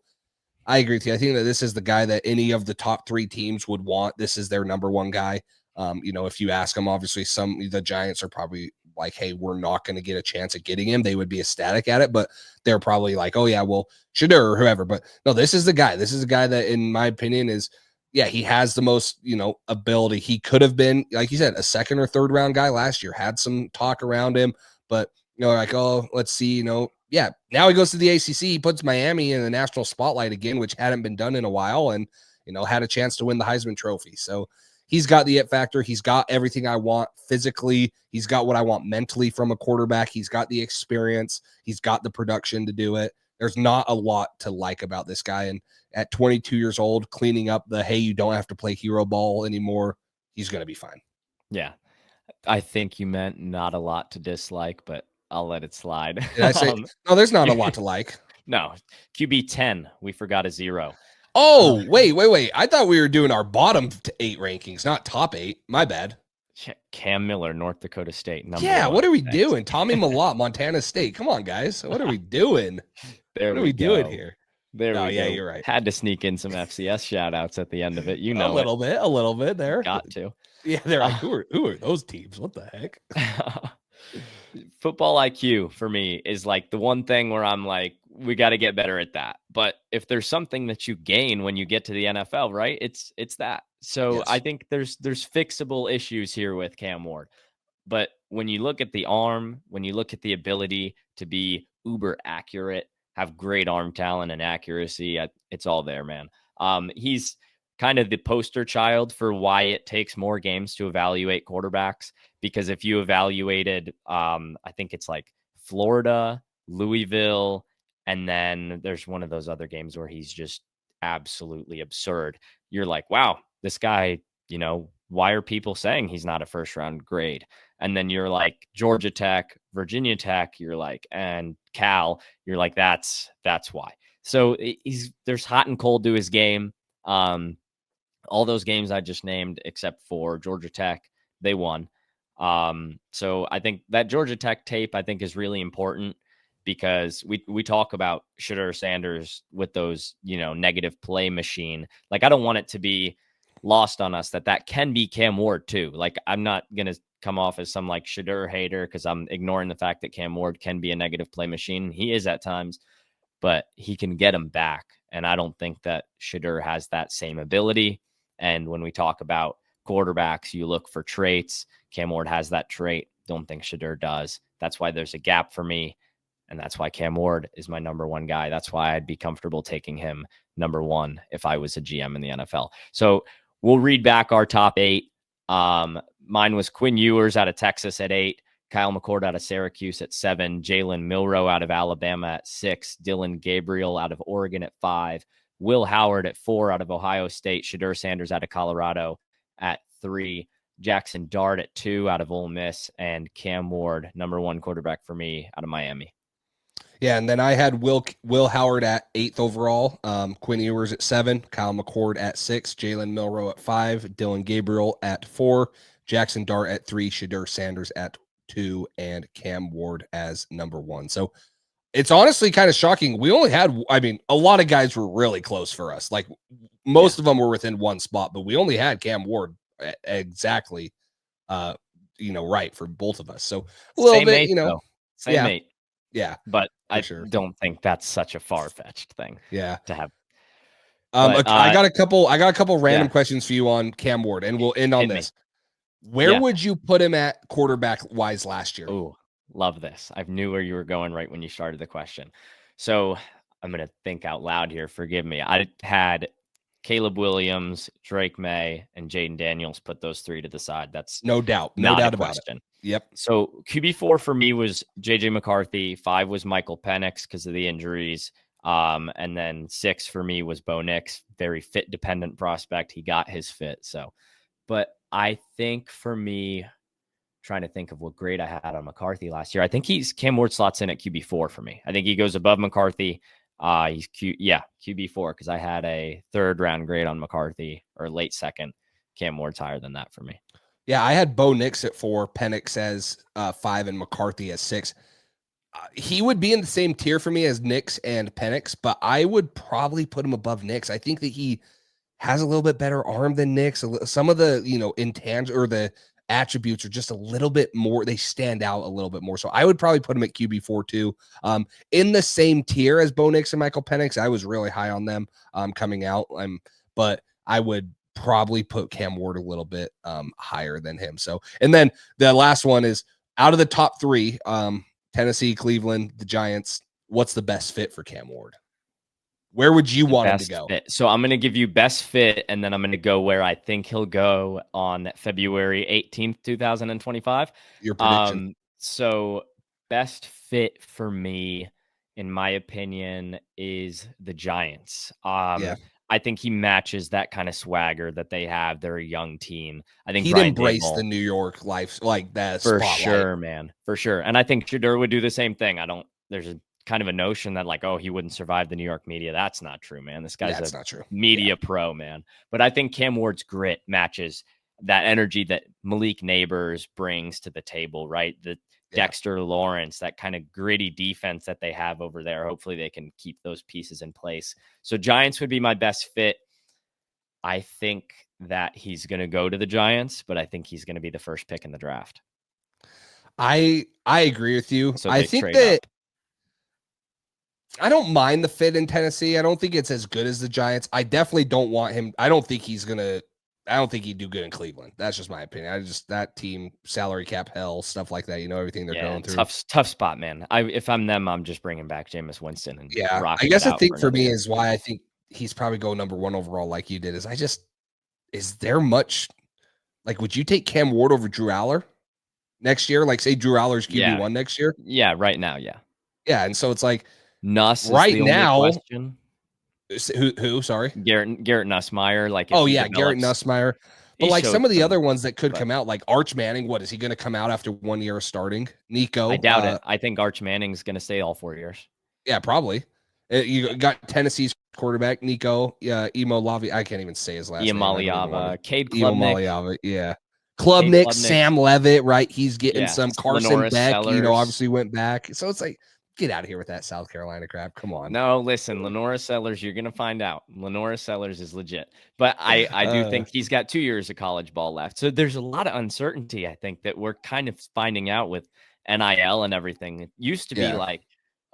I agree with you. I think that this is the guy that any of the top 3 teams would want. This is their number 1 guy. If you ask them, obviously the Giants are probably like, hey, we're not going to get a chance at getting him. They would be ecstatic at it, but they're probably like, oh yeah, well, Shedeur or whoever. But no, this is the guy. This is the guy that, in my opinion, is, yeah, he has the most, ability. He could have been, like you said, a 2nd or 3rd round guy last year, had some talk around him, but like, oh, let's see, yeah, now he goes to the ACC, he puts Miami in the national spotlight again, which hadn't been done in a while, and, had a chance to win the Heisman Trophy. So he's got the it factor. He's got everything I want physically. He's got what I want mentally from a quarterback. He's got the experience. He's got the production to do it. There's not a lot to like about this guy. And at 22 years old, cleaning up the, hey, you don't have to play hero ball anymore, he's going to be fine. Yeah. I think you meant not a lot to dislike, but I'll let it slide. Did I say, no, there's not a lot to like. No. QB 10, we forgot a 0. Oh, wait. I thought we were doing our bottom 8 rankings, not top 8. My bad. Cam Miller, North Dakota State. Yeah, what are we doing? Tommy Malott, Montana State. Come on, guys. What are we doing? What are we doing here? There we go. Yeah, you're right. Had to sneak in some FCS shout outs at the end of it. A little bit there. Got to. Yeah, they're like, who are those teams? What the heck? Football IQ for me is like the one thing where I'm like, we got to get better at that. But if there's something that you gain when you get to the NFL, right? It's that. So yes. I think there's fixable issues here with Cam Ward. But when you look at the arm, when you look at the ability to be uber accurate, have great arm talent and accuracy, it's all there, man. He's kind of the poster child for why it takes more games to evaluate quarterbacks. Because if you evaluated, I think it's like Florida, Louisville, and then there's one of those other games where he's just absolutely absurd. You're like, wow, this guy, why are people saying he's not a 1st round grade? And then you're like Georgia Tech, Virginia Tech, you're like, and Cal, you're like, that's why. So there's hot and cold to his game. All those games I just named, except for Georgia Tech, they won. So I think that Georgia Tech tape, I think, is really important because we talk about Shedeur Sanders with those, negative play machine. Like, I don't want it to be lost on us that can be Cam Ward too. Like, I'm not going to come off as some like Shedeur hater because I'm ignoring the fact that Cam Ward can be a negative play machine. He is at times, but he can get him back. And I don't think that Shedeur has that same ability. And when we talk about quarterbacks, you look for traits. Cam Ward has that trait. Don't think Shedeur does. That's why there's a gap for me. And that's why Cam Ward is my number 1 guy. That's why I'd be comfortable taking him number 1 if I was a GM in the NFL. So we'll read back our top 8. Mine was Quinn Ewers out of Texas at 8, Kyle McCord out of Syracuse at 7, Jalen Milroe out of Alabama at 6, Dylan Gabriel out of Oregon at 5, Will Howard at 4 out of Ohio State, Shedeur Sanders out of Colorado at 3, Jaxson Dart at 2 out of Ole Miss, and Cam Ward, number 1 quarterback for me, out of Miami. Yeah, and then I had Will Howard at 8th overall, Quinn Ewers at 7, Kyle McCord at 6, Jalen Milroe at 5, Dylan Gabriel at 4, Jaxson Dart at 3, Shedeur Sanders at 2, and Cam Ward as number 1. So it's honestly kind of shocking. We only had, a lot of guys were really close for us. Like, most of them were within 1 spot, but we only had Cam Ward exactly, right for both of us. So a little Same bit, mate, Same mate. Yeah. But I don't think that's such a far-fetched thing to have. I got a couple random questions for you on Cam Ward, and we'll end on this. Where would you put him at quarterback wise last year? Oh, love this. I knew where you were going right when you started the question. So I'm going to think out loud here. Forgive me. I had Caleb Williams, Drake May, and Jaden Daniels. Put those 3 to the side. That's no doubt about it. Yep. So QB4 for me was JJ McCarthy. 5 was Michael Penix because of the injuries. And then 6 for me was Bo Nix, very fit dependent prospect. He got his fit. So, but I think for me, trying to think of what grade I had on McCarthy last year. I think Cam Ward slots in at QB4 for me. I think he goes above McCarthy. He's QB4 because I had a 3rd round grade on McCarthy, or late 2nd. Cam Ward's higher than that for me. Yeah, I had Bo Nix at 4, Penix as 5, and McCarthy as 6. He would be in the same tier for me as Nix and Penix, but I would probably put him above Nix. I think that he has a little bit better arm than Nix. Some of the, intangible or the attributes are just a little bit more. They stand out a little bit more. So I would probably put him at QB4 too. In the same tier as Bo Nix and Michael Penix. I was really high on them coming out. But I would probably put Cam Ward a little bit higher than him. So, and then the last one is out of the top 3, Tennessee, Cleveland, the Giants. What's the best fit for Cam Ward? Where would you want him to go? Fit. So I'm going to give you best fit, and then I'm going to go where I think he'll go on February 18th, 2025. Your prediction. So best fit for me, in my opinion, is the Giants. I think he matches that kind of swagger that they have. They're a young team. I think he'd embrace the New York life, like that for spotlight. sure, man, for sure. And I think Shedeur would do the same thing. There's a kind of a notion that like, oh, he wouldn't survive the New York media. That's not true, man. This guy's not true. Media pro, man. But I think Cam Ward's grit matches that energy that Malik Neighbors brings to the table, right? Dexter Lawrence, that kind of gritty defense that they have over there. Hopefully they can keep those pieces in place. So Giants would be my best fit. I think that he's going to go to the Giants, but I think he's going to be the first pick in the draft. I agree with you. So I think that I don't mind the fit in Tennessee. I don't think it's as good as the Giants. I definitely don't want him. I don't think he'd do good in Cleveland. That's just my opinion. That team, salary cap hell, stuff like that, everything they're going through. Tough spot, man. If I'm them, I'm just bringing back Jameis Winston and I guess the thing for me is why I think he's probably going number 1 overall like you did is there much, like, would you take Cam Ward over Drew Aller next year? Like, say Drew Aller's QB1 next year? Yeah, right now, yeah. Yeah, and so it's like Nuss right now. Question. Who? Sorry, Garrett Nussmeier. Like, Garrett Nussmeier. But like some of the other ones that could come out, like Arch Manning. What is he going to come out after 1 year of starting? Nico, I doubt it. I think Arch Manning's going to stay all 4 years. Yeah, probably. You got Tennessee's quarterback Nico, Emo Lavi. I can't even say his last name. Cade Klubnik. Yeah. Klubnik, Sam Levitt, right? He's getting some Carson Lenora Beck, Sellers. Obviously went back. So it's like, get out of here with that South Carolina crap. Come on. No, listen, Lenora Sellers, you're going to find out. Lenora Sellers is legit. But I do think he's got 2 years of college ball left. So there's a lot of uncertainty, I think, that we're kind of finding out with NIL and everything. It used to be like,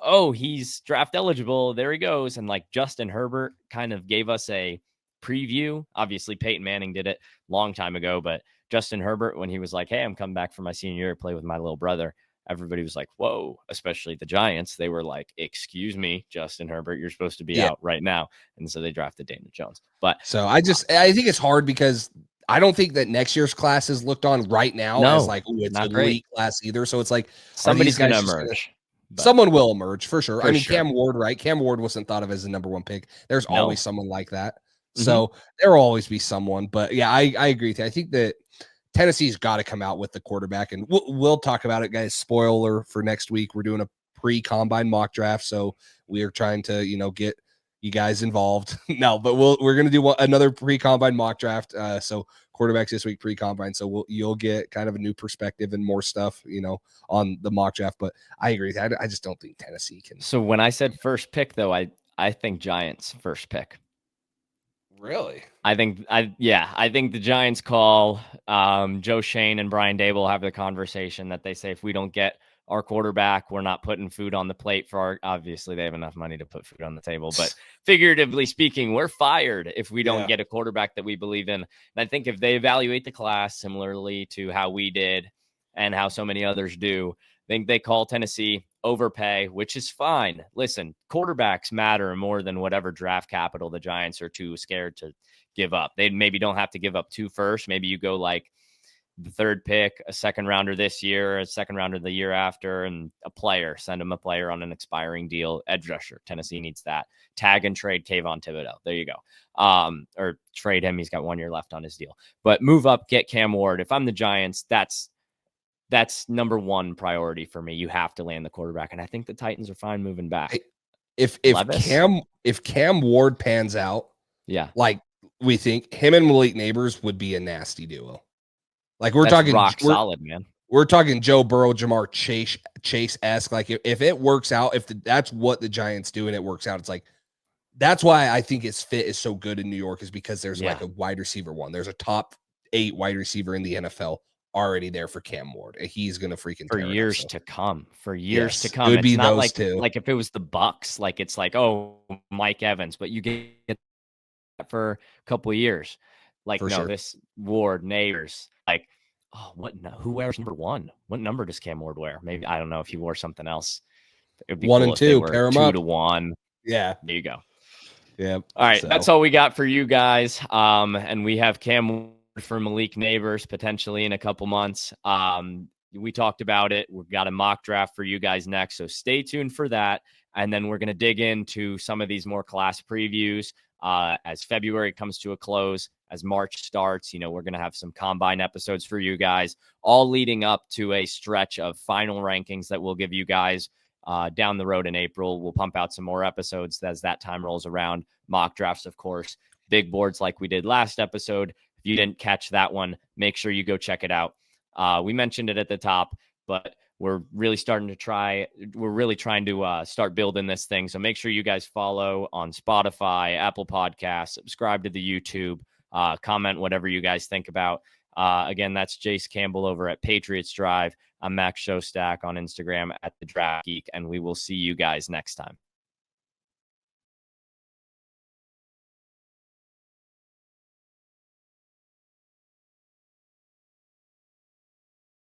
oh, he's draft eligible. There he goes. And like Justin Herbert kind of gave us a preview. Obviously, Peyton Manning did it a long time ago. But Justin Herbert, when he was like, hey, I'm coming back for my senior year to play with my little brother, everybody was like, whoa, especially the Giants. They were like, excuse me, Justin Herbert, you're supposed to be out right now. And so they drafted Daniel Jones. But so I think it's hard because I don't think that next year's class is looked on right now as like, oh, it's an elite class either. So it's like somebody's going to emerge. Someone will emerge for sure. Cam Ward, right? Cam Ward wasn't thought of as the number 1 pick. There's always someone like that. So there will always be someone. But yeah, I agree with you. I think that Tennessee's got to come out with the quarterback, and we'll talk about it, guys. Spoiler for next week: we're doing a pre-combine mock draft, so we are trying to get you guys involved. No, but we're gonna do another pre-combine mock draft. So quarterbacks this week pre-combine, so you'll get kind of a new perspective and more stuff, on the mock draft. But I agree, I just don't think Tennessee can. So when I said first pick, though, I think Giants first pick. Really? I think the Giants call. Joe Shane and Brian Dable have the conversation that they say, if we don't get our quarterback, we're not putting food on the plate for obviously they have enough money to put food on the table, but figuratively speaking, we're fired if we don't get a quarterback that we believe in. And I think if they evaluate the class similarly to how we did and how so many others do, I think they call Tennessee, overpay, which is fine. Listen, quarterbacks matter more than whatever draft capital the Giants are too scared to give up. They maybe don't have to give up 2 firsts. Maybe you go like the 3rd pick, a 2nd rounder this year, a 2nd rounder the year after, and a player. Send them a player on an expiring deal. Edge rusher. Tennessee needs that. Tag and trade Kayvon Thibodeau. There you go. Or trade him. He's got 1 year left on his deal. But move up, get Cam Ward. If I'm the Giants, that's that's number one priority for me. You have to land the quarterback, and I think the Titans are fine moving back. If Levis? Cam Ward pans out, Yeah, like we think, him and Malik Neighbors would be a nasty duo. Like that's rock solid, man. we're talking Joe Burrow, Jamar Chase-esque. Like if it works out, that's what the Giants do and it works out, it's like that's why I think his fit is so good in New York, is because there's like a wide receiver one. There's a top 8 wide receiver in the NFL already there for Cam Ward. And he's gonna freaking For tear years it up, to come. For years to yes, come. it would It's be not those two. like if it was the Bucks, like it's like, oh, Mike Evans, but you get that for a couple of years. Like, For no, sure. this Ward, Neighbors, like, oh, who wears number 1? What number does Cam Ward wear? Maybe, I don't know if he wore something else. It would be 1 cool and if they 2, were pair them 2 up. to 1. Yeah. There you go. Yeah. All right, that's all we got for you guys. And we have Cam for Malik Neighbors potentially in a couple months. We talked about it. We've got a mock draft for you guys next, so stay tuned for that. And then we're going to dig into some of these more class previews as February comes to a close, as March starts. You know, we're going to have some combine episodes for you guys, all leading up to a stretch of final rankings that we'll give you guys down the road in April. We'll pump out some more episodes as that time rolls around. Mock drafts, of course, big boards like we did last episode. If you didn't catch that one, make sure you go check it out. We mentioned it at the top, but we're really trying to start building this thing. So make sure you guys follow on Spotify, Apple Podcasts, subscribe to the YouTube, comment whatever you guys think about. Again, that's Jace Campbell over at Patriots Drive. I'm Max Showstack on Instagram at The Draft Geek, and we will see you guys next time.